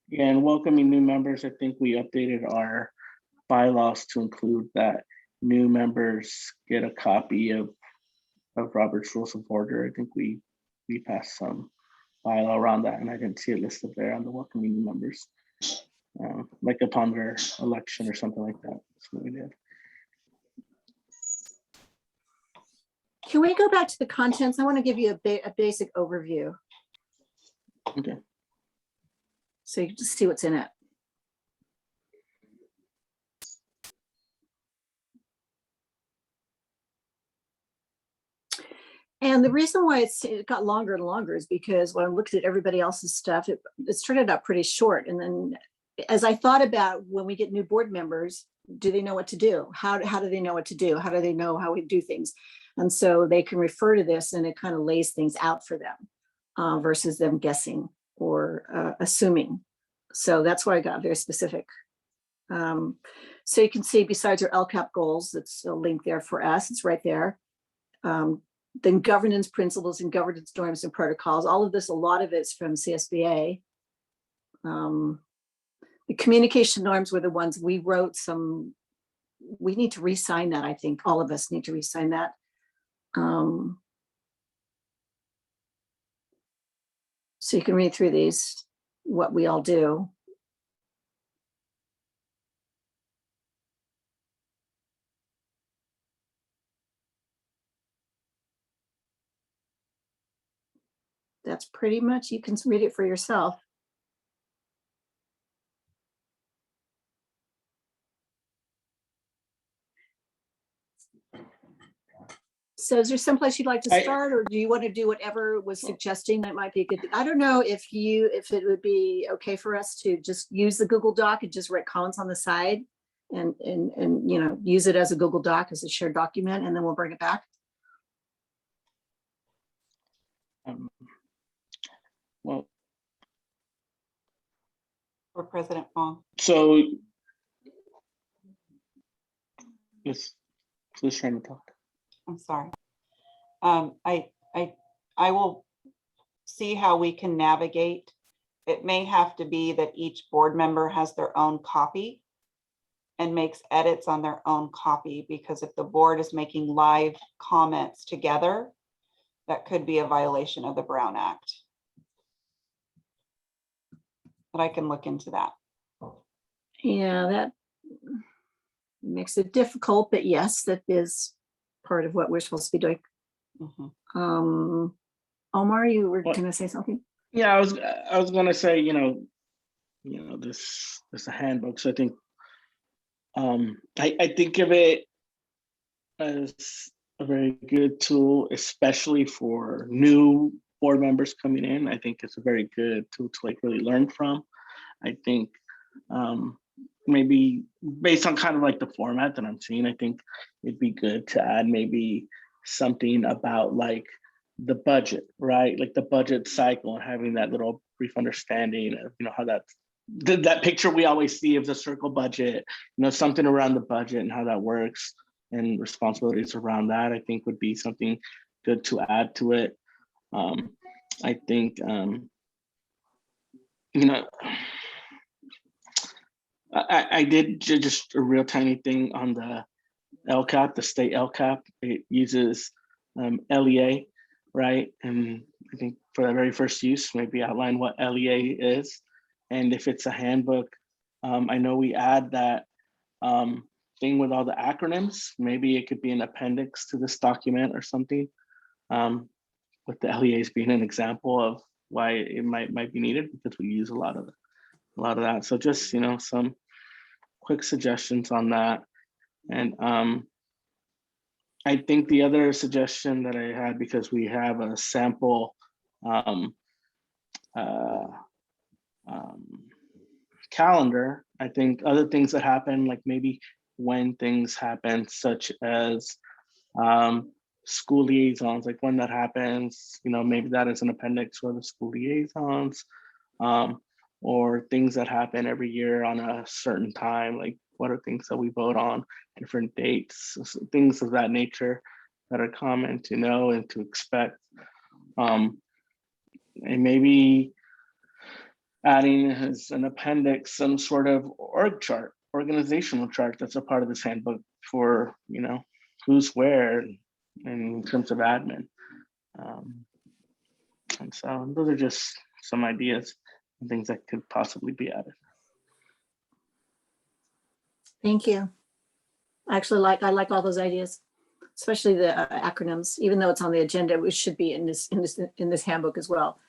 Yeah, and welcoming new members, I think we updated our bylaws to include that new members get a copy of Robert's Rules of Order. I think we passed some bylaw around that, and I didn't see it listed there on the welcoming members, like upon their election or something like that. That's what we did. Can we go back to the contents? I want to give you a basic overview Okay. so you can just see what's in it. And the reason why it got longer and longer is because when I looked at everybody else's stuff, it started out pretty short. And then as I thought about when we get new board members, do they know what to do? How do they know what to do? How do they know how we do things? And so they can refer to this and it kind of lays things out for them versus them guessing or assuming. So that's why I got very specific. So you can see besides our LCAP goals, it's a link there for us. It's right there. Then governance principles and governance norms and protocols. All of this, a lot of it's from CSBA. The communication norms were the ones we wrote some, we need to re-sign that. I think all of us need to re-sign that. So you can read through these, what we all do. That's pretty much, you can read it for yourself. So is there someplace you'd like to start, or do you want to do whatever was suggesting that might be a good thing? I don't know if it would be okay for us to just use the Google Doc and just write comments on the side and you know, use it as a Google Doc as a shared document, and then we'll bring it back. Well, For President Fong. so let's trying to talk. I'm sorry. I will see how we can navigate. It may have to be that each board member has their own copy and makes edits on their own copy, because if the board is making live comments together, that could be a violation of the Brown Act. But I can look into that. Yeah, that makes it difficult, but yes, that is part of what we're supposed to be doing. Mhm. Omar, you were What? going to say something? Yeah, I was gonna say, you know, this is a handbook, so I think I think of it as a very good tool, especially for new board members coming in. I think it's a very good tool to like really learn from. I think maybe based on kind of like the format that I'm seeing, I think it'd be good to add maybe something about like the budget, right? Like the budget cycle, and having that little brief understanding of, you know, how that picture we always see of the circle budget, you know, something around the budget and how that works and responsibilities around that, I think would be something good to add to it. I think, you know, I did just a real tiny thing on the LCAP, the state LCAP. It uses LEA, right? And I think for the very first use, maybe outline what LEA is. And if it's a handbook, I know we add that thing with all the acronyms. Maybe it could be an appendix to this document or something, with the LEAs being an example of why it might be needed, because we use a lot of that. So just, you know, some quick suggestions on that. And I think the other suggestion that I had, because we have a sample calendar, I think other things that happen, like maybe when things happen, such as school liaisons, like when that happens, you know, maybe that is an appendix for the school liaisons, or things that happen every year on a certain time, like what are things that we vote on, different dates, things of that nature that are common to know and to expect. And maybe adding as an appendix some sort of organizational chart that's a part of this handbook for, you know, who's where in terms of admin. And so those are just some ideas and things that could possibly be added. Thank you. I like all those ideas, especially the acronyms, even though it's on the agenda, it should be in this handbook as well.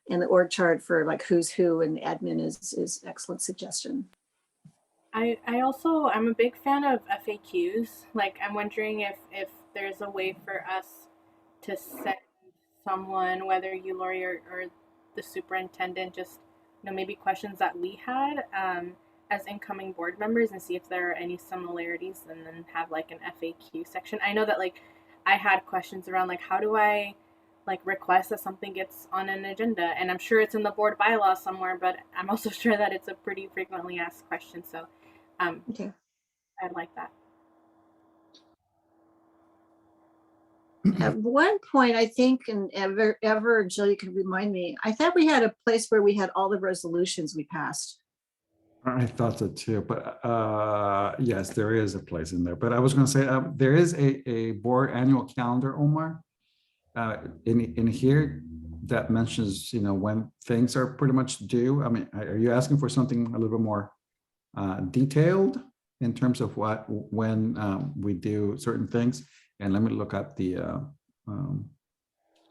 And the org chart for like who's who and admin is excellent suggestion. I'm a big fan of FAQs. Like, I'm wondering if there's a way for us to send someone, whether you, Lori, or the superintendent, just maybe questions that we had as incoming board members, and see if there are any similarities, and then have like an FAQ section. I know that like I had questions around like how do I like request that something gets on an agenda, and I'm sure it's in the board bylaw somewhere, but I'm also sure that it's a pretty frequently asked question. So Okay. I'd like that. At one point, I think, and ever, Jill, you could remind me, I thought we had a place where we had all the resolutions we passed. I thought so too, but yes, there is a place in there. But I was going to say there is a board annual calendar, Omar, in here that mentions when things are pretty much due. I mean, are you asking for something a little bit more detailed in terms of when we do certain things? And let me look at the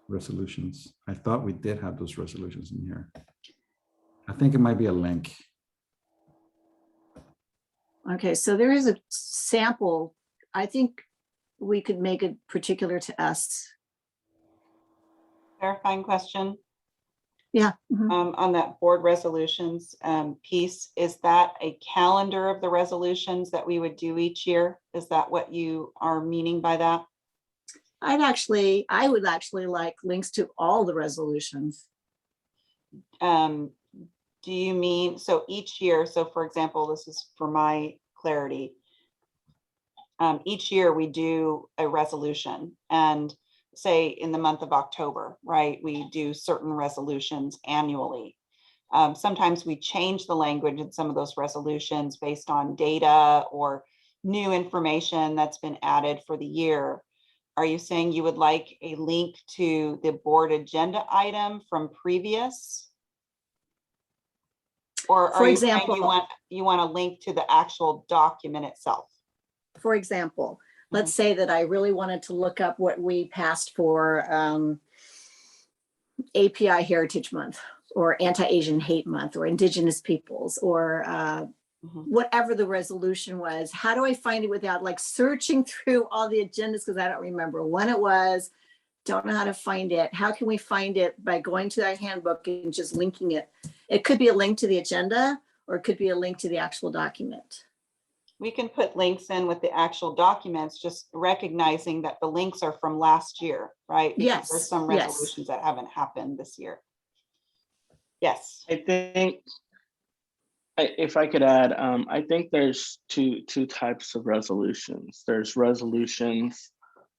resolutions. I thought we did have those resolutions in here. I think it might be a link. Okay, so there is a sample. I think we could make it particular to us. Clarifying question. Yeah. Mhm. On that board resolutions piece, is that a calendar of the resolutions that we would do each year? Is that what you are meaning by that? I would actually like links to all the resolutions. Do you mean, so each year, so for example, this is for my clarity. Each year we do a resolution, and say in the month of October, right, we do certain resolutions annually. Sometimes we change the language in some of those resolutions based on data or new information that's been added for the year. Are you saying you would like a link to the board agenda item from previous? Or For are you example, saying you want a link to the actual document itself? For example, let's say that I really wanted to look up what we passed for API Heritage Month, or Anti-Asian Hate Month, or Indigenous Peoples, or whatever the resolution was. How do I find it without like searching through all the agendas, because I don't remember when it was, don't know how to find it. How can we find it? By going to our handbook and just linking it. It could be a link to the agenda, or it could be a link to the actual document. We can put links in with the actual documents, just recognizing that the links are from last year, right? Because Yes, there's some yes. resolutions that haven't happened this year. Yes. I think, if I could add, I think there's two types of resolutions. There's resolutions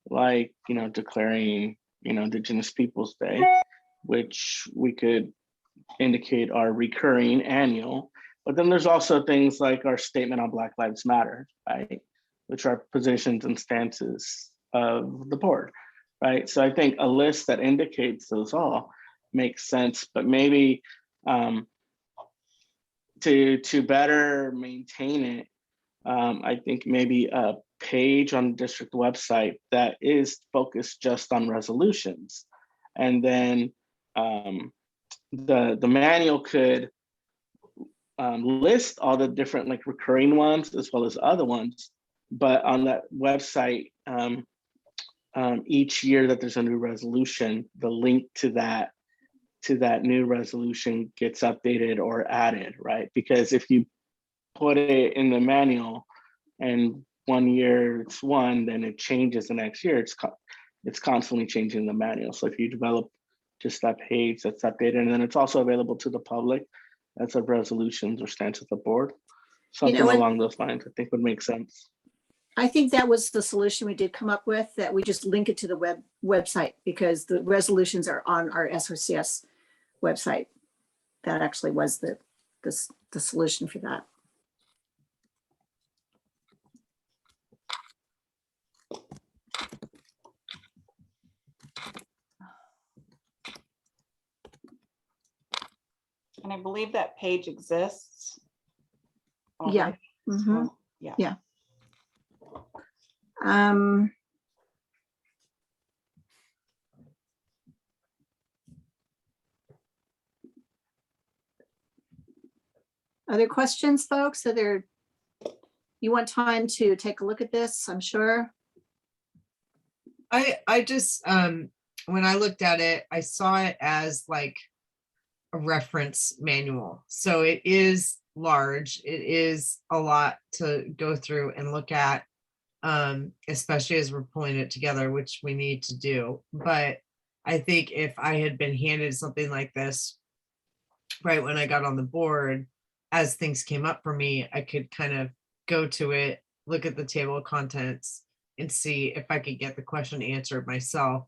like, declaring, Indigenous Peoples Day, which we could indicate are recurring annual. But then there's also things like our statement on Black Lives Matter, right? Which are positions and stances of the board, right? So I think a list that indicates those all makes sense, but maybe to better maintain it, I think maybe a page on the district website that is focused just on resolutions. And then the manual could list all the different like recurring ones as well as other ones, but on that website, each year that there's a new resolution, the link to that new resolution gets updated or added, right? Because if you put it in the manual and one year it's one, then it changes the next year. It's constantly changing the manual. So if you develop just that page that's updated, and then it's also available to the public as a resolutions or stance of the board, something along those lines, I think would make sense. I think that was the solution we did come up with, that we just link it to the website, because the resolutions are on our SRCS website. That actually was the solution for that. And I believe that page exists. Yeah. already. Mhm. So, yeah. Yeah. Um, Other questions, folks? You want time to take a look at this, I'm sure. I just, when I looked at it, I saw it as like a reference manual. So it is large. It is a lot to go through and look at, especially as we're pulling it together, which we need to do. But I think if I had been handed something like this right when I got on the board, as things came up for me, I could kind of go to it, look at the table of contents, and see if I could get the question answered myself.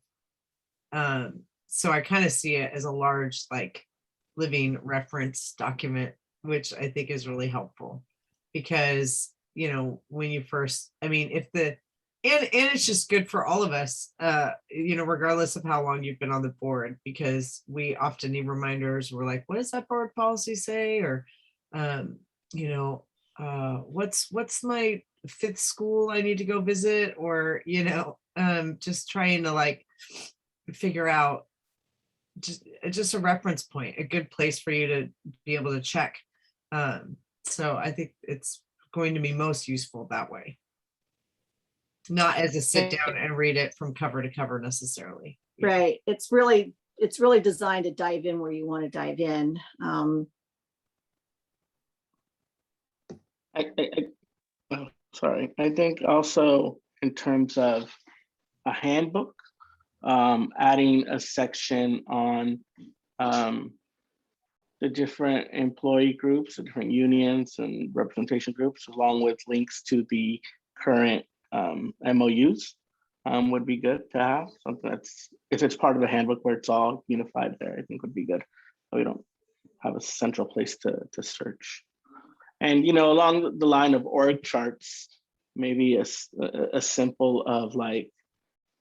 So I kind of see it as a large, like, living reference document, which I think is really helpful. Because, when you first, I mean, if the, and it's just good for all of us, regardless of how long you've been on the board, because we often need reminders. We're like, what does that board policy say? Or, what's my fifth school I need to go visit? Or, just trying to like figure out just a reference point, a good place for you to be able to check. So I think it's going to be most useful that way. Not as a sit down and read it from cover to cover necessarily. Right. It's really designed to dive in where you want to dive in. Sorry. I think also in terms of a handbook, adding a section on the different employee groups, the different unions and representation groups, along with links to the current MOUs would be good to have. Something that's, if it's part of the handbook where it's all unified there, I think would be good. So we don't have a central place to search. And, along the line of org charts, maybe a simple of like,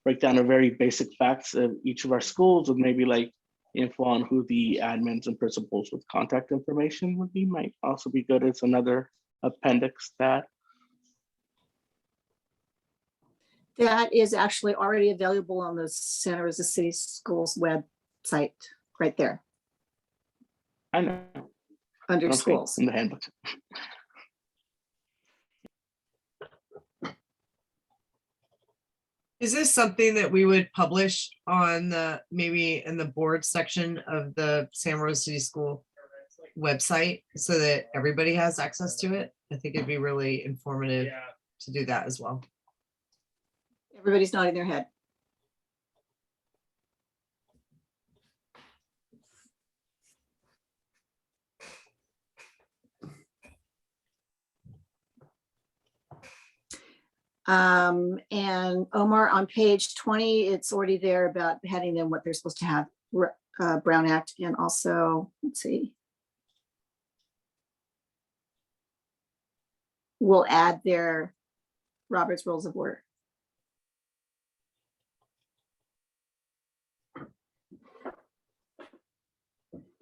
break down a very basic facts of each of our schools with maybe like info on who the admins and principals with contact information would be, might also be good as another appendix that. That is actually already available on the Santa Rosa City Schools website, right there, I know. under Okay, schools. in the handbook. Is this something that we would publish on maybe in the board section of the San Rose City School website so that everybody has access to it? I think it'd be really informative to do that as well. Everybody's nodding their head. And Omar, on page 20, it's already there about having them what they're supposed to have, Brown Act, and also, let's see. We'll add their Robert's Rules of Order.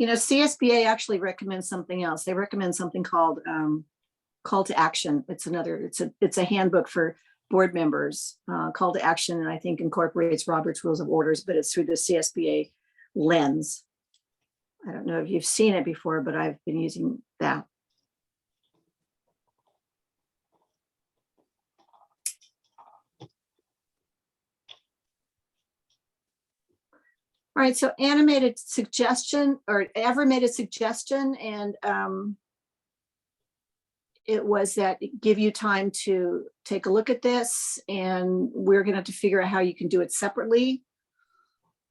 CSBA actually recommends something else. They recommend something called call to action. It's a handbook for board members, call to action, and I think incorporates Robert's Rules of Orders, but it's through the CSBA lens. I don't know if you've seen it before, but I've been using that. All right, so Anna made a suggestion, or ever made a suggestion, and it was that give you time to take a look at this, and we're gonna have to figure out how you can do it separately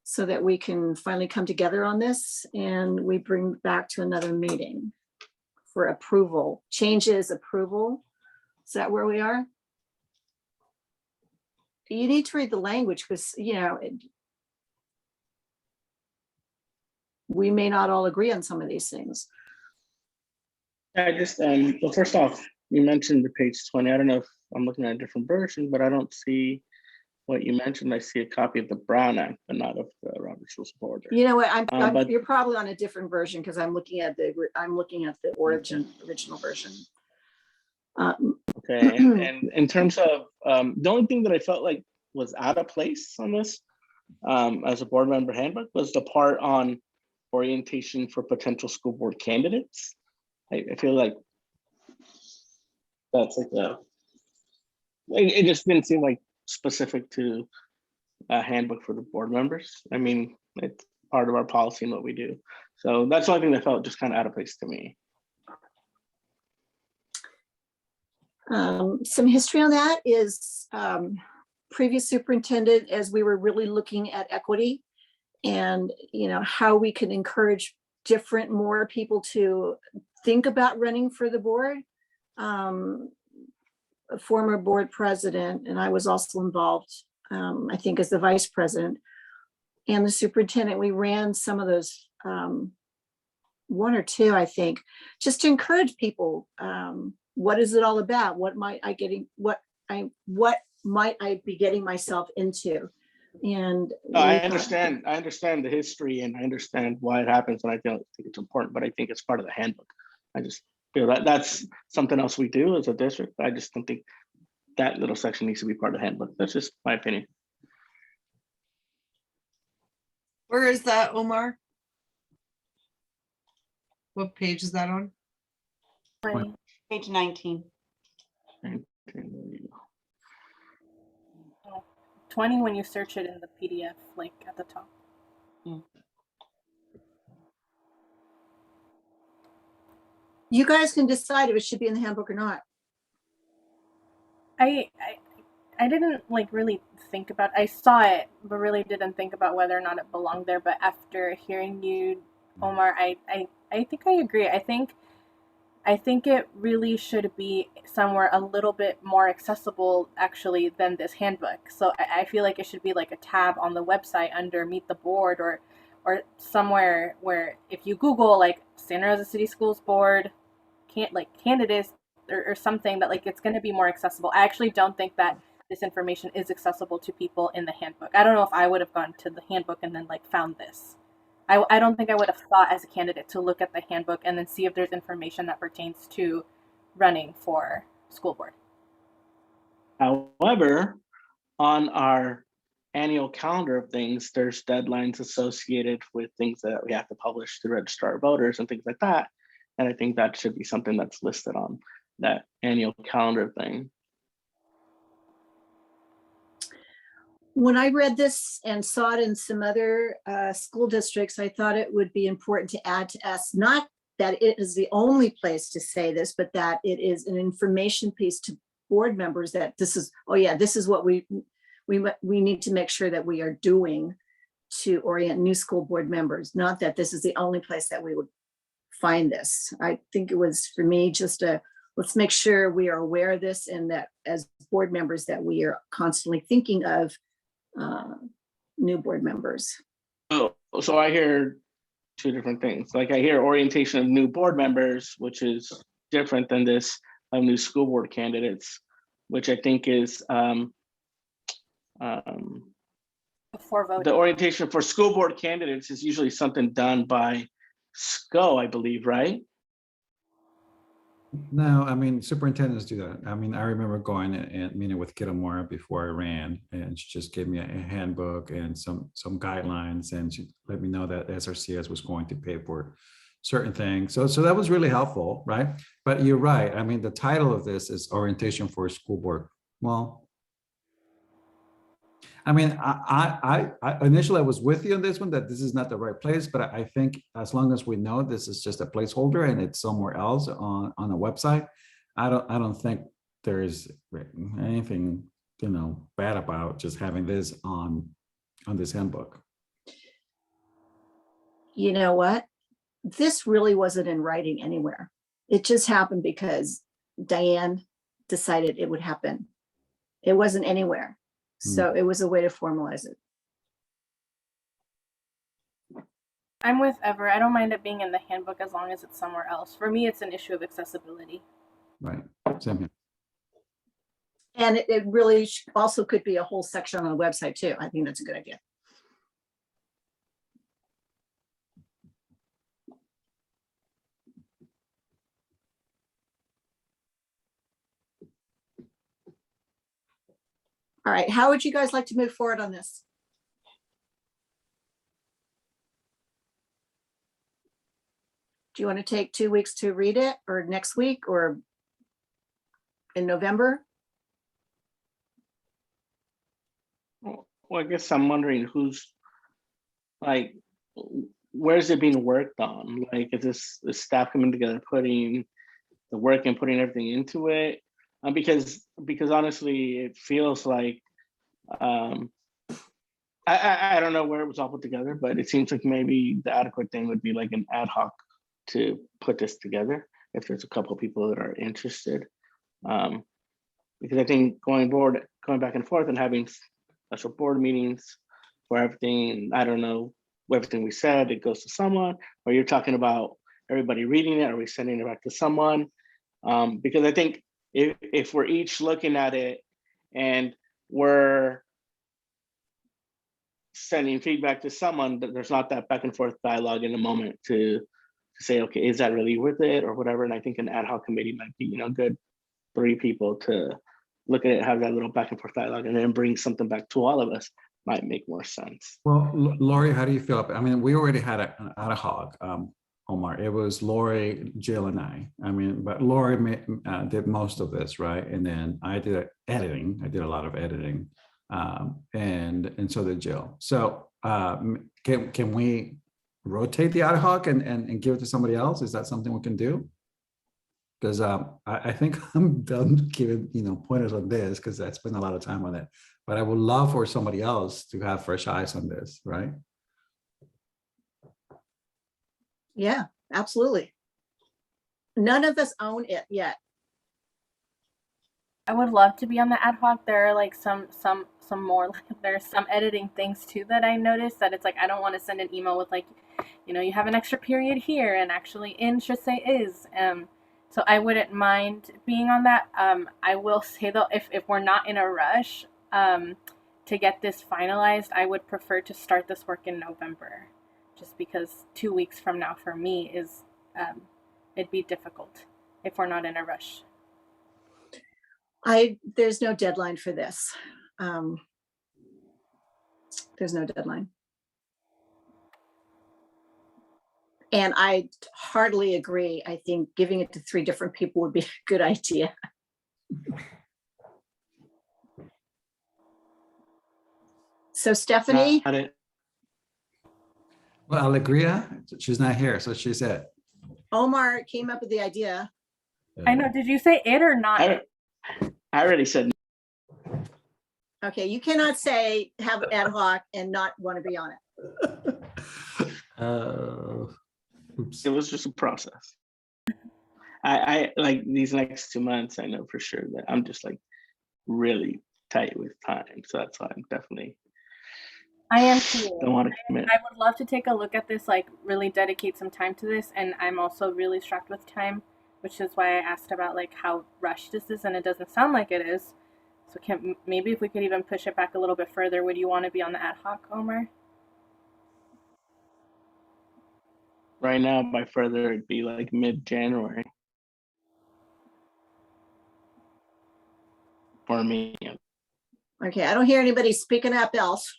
so that we can finally come together on this, and we bring back to another meeting for approval, changes, approval. Is that where we are? You need to read the language because, we may not all agree on some of these things. I just, well, first off, you mentioned the page 20. I don't know if I'm looking at a different version, but I don't see what you mentioned, I see a copy of the Brown Act, but not of the Robert's Rules of Order. You know what, But- you're probably on a different version because I'm looking at the original version. Okay, and in terms of, the only thing that I felt like was out of place on this, as a board member handbook, was the part on orientation for potential school board candidates. I feel like that's like it just didn't seem like specific to a handbook for the board members. I mean, it's part of our policy and what we do. So that's the only thing that felt just kind of out of place to me. Some history on that is previous superintendent, as we were really looking at equity and, you know, how we can encourage more people to think about running for the board. A former board president, and I was also involved, I think as the vice president and the superintendent, we ran some of those, one or two, I think, just to encourage people. What is it all about? What might I be getting myself into? And I understand the history and I understand why it happens, and I don't think it's important, but I think it's part of the handbook. I just feel that that's something else we do as a district. I just don't think that little section needs to be part of the handbook. That's just my opinion. Where is that, Omar? What page is that on? Page 19. Okay, there you go. 20 when you search it in the PDF, like at the top. you guys can decide if it should be in the handbook or not. I didn't like really think about. I saw it, but really didn't think about whether or not it belonged there. But after hearing you, Omar, I think I agree. I think it really should be somewhere a little bit more accessible, actually, than this handbook. So I feel like it should be like a tab on the website under Meet the Board, or somewhere where if you Google like Santa Rosa City Schools Board, candidates or something, that like it's going to be more accessible. I actually don't think that this information is accessible to people in the handbook. I don't know if I would have gone to the handbook and then like found this. I don't think I would have thought as a candidate to look at the handbook and then see if there's information that pertains to running for school board. However, on our annual calendar of things, there's deadlines associated with things that we have to publish to register our voters and things like that. And I think that should be something that's listed on that annual calendar thing. When I read this and saw it in some other school districts, I thought it would be important to add to us, not that it is the only place to say this, but that it is an information piece to board members that this is, oh yeah, this is what we need to make sure that we are doing to orient new school board members, not that this is the only place that we would find this. I think it was, for me, just let's make sure we are aware of this, and that as board members that we are constantly thinking of new board members. So I hear two different things. Like I hear orientation of new board members, which is different than this of new school board candidates, which I think is Before voting. the orientation for school board candidates is usually something done by SCO, I believe, right? No, I mean, superintendents do that. I mean, I remember going and meeting with Kitamora before I ran, and she just gave me a handbook and some guidelines, and she let me know that SRCS was going to pay for certain things. So that was really helpful, right? But you're right. I mean, the title of this is Orientation for a School Board. Well, I mean, I initially I was with you on this one, that this is not the right place, but I think as long as we know this is just a placeholder and it's somewhere else on a website, I don't think there's anything, bad about just having this on this handbook. You know what? This really wasn't in writing anywhere. It just happened because Diane decided it would happen. It wasn't anywhere. So it was a way to formalize it. I'm with Ever. I don't mind it being in the handbook as long as it's somewhere else. For me, it's an issue of accessibility. Right. Same here. And it really also could be a whole section on the website too. I think that's a good idea. All right, how would you guys like to move forward on this? Do you want to take 2 weeks to read it, or next week, or in November? Well, I guess I'm wondering who's like, where's it being worked on? Like, is this the staff coming together, putting the work and putting everything into it? Because honestly, it feels like I don't know where it was all put together, but it seems like maybe the adequate thing would be like an ad hoc to put this together if there's a couple of people that are interested. Because I think going back and forth and having special board meetings for everything, I don't know, everything we said, it goes to someone, or you're talking about everybody reading it, are we sending it back to someone? Because I think if we're each looking at it and we're sending feedback to someone, there's not that back and forth dialogue in the moment to say, okay, is that really worth it or whatever? And I think an ad hoc committee might be, good 3 people to look at it, have that little back and forth dialogue, and then bring something back to all of us might make more sense. Well, Lori, how do you feel? I mean, we already had an ad hoc, Omar. It was Lori, Jill, and I. I mean, but Lori did most of this, right? And then I did editing. I did a lot of editing, and so did Jill. So can we rotate the ad hoc and give it to somebody else? Is that something we can do? Because I think I'm done giving pointers on this, because I spent a lot of time on it. But I would love for somebody else to have fresh eyes on this, right? Yeah, absolutely. None of us own it yet. I would love to be on the ad hoc. There are like some more, there's some editing things too that I noticed that it's like, I don't want to send an email with like, you have an extra period here and actually in should say is. So I wouldn't mind being on that. I will say though, if we're not in a rush to get this finalized, I would prefer to start this work in November, just because 2 weeks from now for me is, it'd be difficult if we're not in a rush. There's no deadline for this. There's no deadline. And I heartily agree. I think giving it to 3 different people would be a good idea. So Stephanie? Got it. Well, Alegria, she's not here, so she said. Omar came up with the idea. I know. Did you say it or not? I already said. Okay, you cannot say have ad hoc and not want to be on it. Oops. It was just a process. I like these next 2 months, I know for sure that I'm just like really tight with time. So that's why I'm definitely I am too. don't want to commit. I would love to take a look at this, like really dedicate some time to this. And I'm also really strapped with time, which is why I asked about like how rushed this is, and it doesn't sound like it is. So maybe if we could even push it back a little bit further, would you want to be on the ad hoc, Omar? Right now, by further, it'd be like mid-January for me. Okay, I don't hear anybody speaking up else.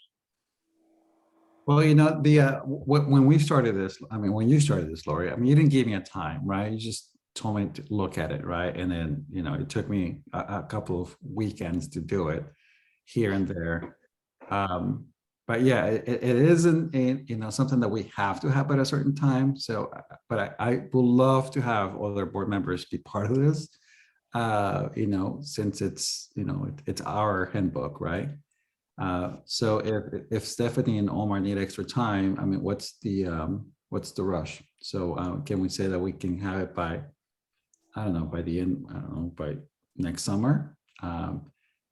Well, when we started this, I mean, when you started this, Lori, I mean, you didn't give me a time, right? You just told me to look at it, right? And then, it took me a couple of weekends to do it here and there. But yeah, it isn't something that we have to have at a certain time. So, but I would love to have other board members be part of this, since it's our handbook, right? So if Stephanie and Omar need extra time, I mean, what's the rush? So can we say that we can have it by, I don't know, by the end, I don't know, by next summer,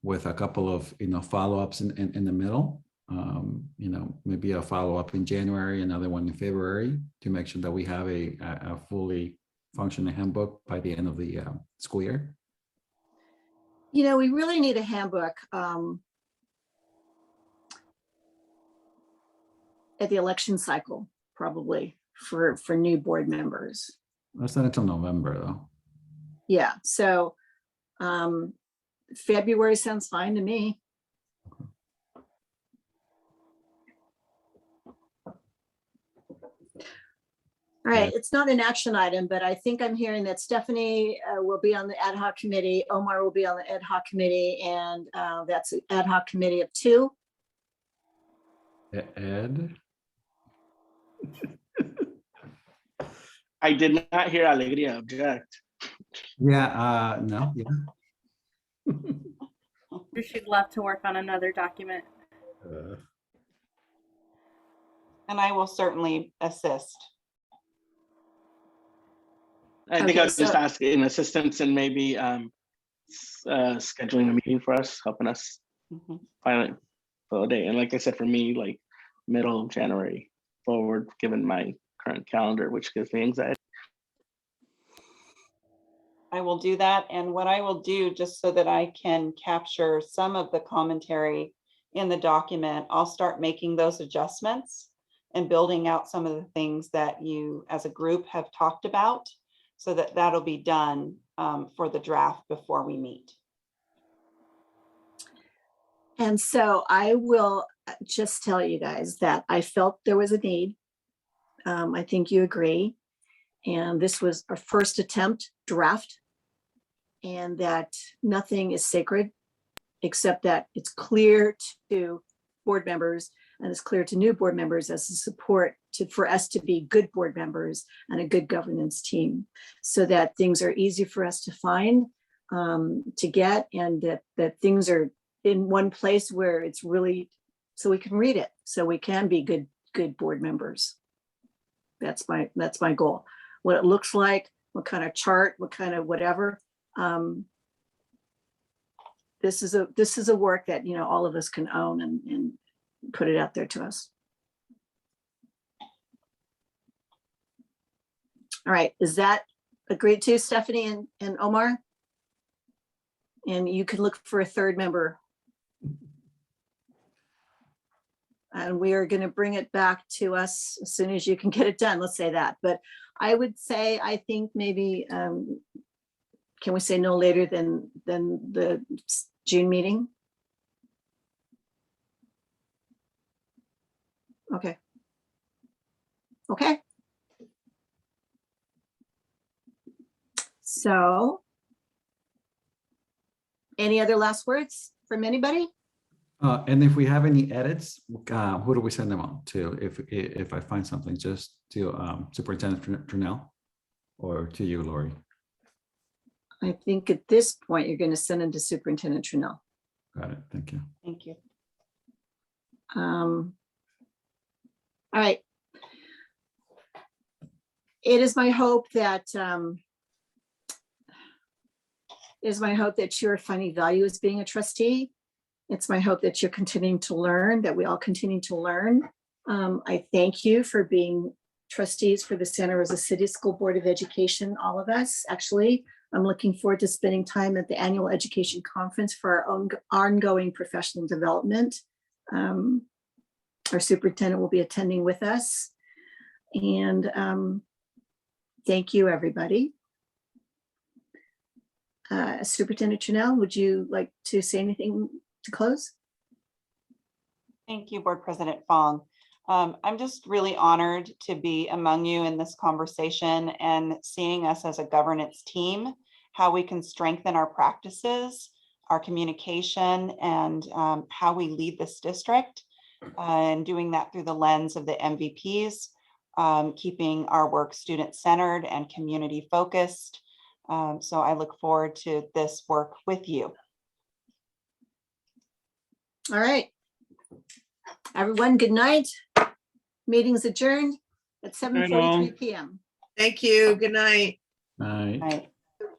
with a couple of follow-ups in the middle. Maybe a follow-up in January, another one in February, to make sure that we have a fully functioning handbook by the end of the school year. You know, we really need a handbook at the election cycle, probably for new board members. That's not until November, though. Yeah, so February sounds fine to me. All right, it's not an action item, but I think I'm hearing that Stephanie will be on the ad hoc committee, Omar will be on the ad hoc committee, and that's an ad hoc committee of 2. Ed? I did not hear Alegría object. Yeah, no, yeah. She'd love to work on another document. And I will certainly assist. I think Okay, I was just so- asking assistance and maybe scheduling a meeting for us, helping us Mhm. find a date. And like I said, for me, like middle of January forward, given my current calendar, which gives me anxiety. I will do that. And what I will do, just so that I can capture some of the commentary in the document, I'll start making those adjustments and building out some of the things that you as a group have talked about, so that that'll be done for the draft before we meet. And so I will just tell you guys that I felt there was a need. I think you agree. And this was our first attempt draft. And that nothing is sacred, except that it's clear to board members and it's clear to new board members as a support for us to be good board members and a good governance team, so that things are easy for us to find, to get, and that things are in one place where it's really, so we can read it, so we can be good board members. That's my goal. What it looks like, what kind of chart, what kind of whatever. This is a work that, you know, all of us can own and put it out there to us. All right, is that agreed to, Stephanie and Omar? And you can look for a third member. And we are going to bring it back to us as soon as you can get it done. Let's say that. But I would say, I think maybe, can we say no later than the June meeting? Okay. Okay. So, any other last words from anybody? And if we have any edits, who do we send them on to? If I find something, just to Superintendent Trunell or to you, Lori? I think at this point, you're going to send them to Superintendent Trunell. Got it. Thank you. Thank you. All right. It is my hope that you're finding value as being a trustee. It's my hope that you're continuing to learn, that we all continue to learn. I thank you for being trustees for the Santa Rosa City School Board of Education, all of us. Actually, I'm looking forward to spending time at the annual education conference for our own ongoing professional development. Our superintendent will be attending with us. And thank you, everybody. Superintendent Trunell, would you like to say anything to close? Thank you, Board President Fong. I'm just really honored to be among you in this conversation and seeing us as a governance team, how we can strengthen our practices, our communication, and how we lead this district, and doing that through the lens of the MVPs, keeping our work student-centered and community-focused. So I look forward to this work with you. All right. Everyone, good night. Meeting's adjourned at 7:43 p.m. Thank you. Good night. All right. Right.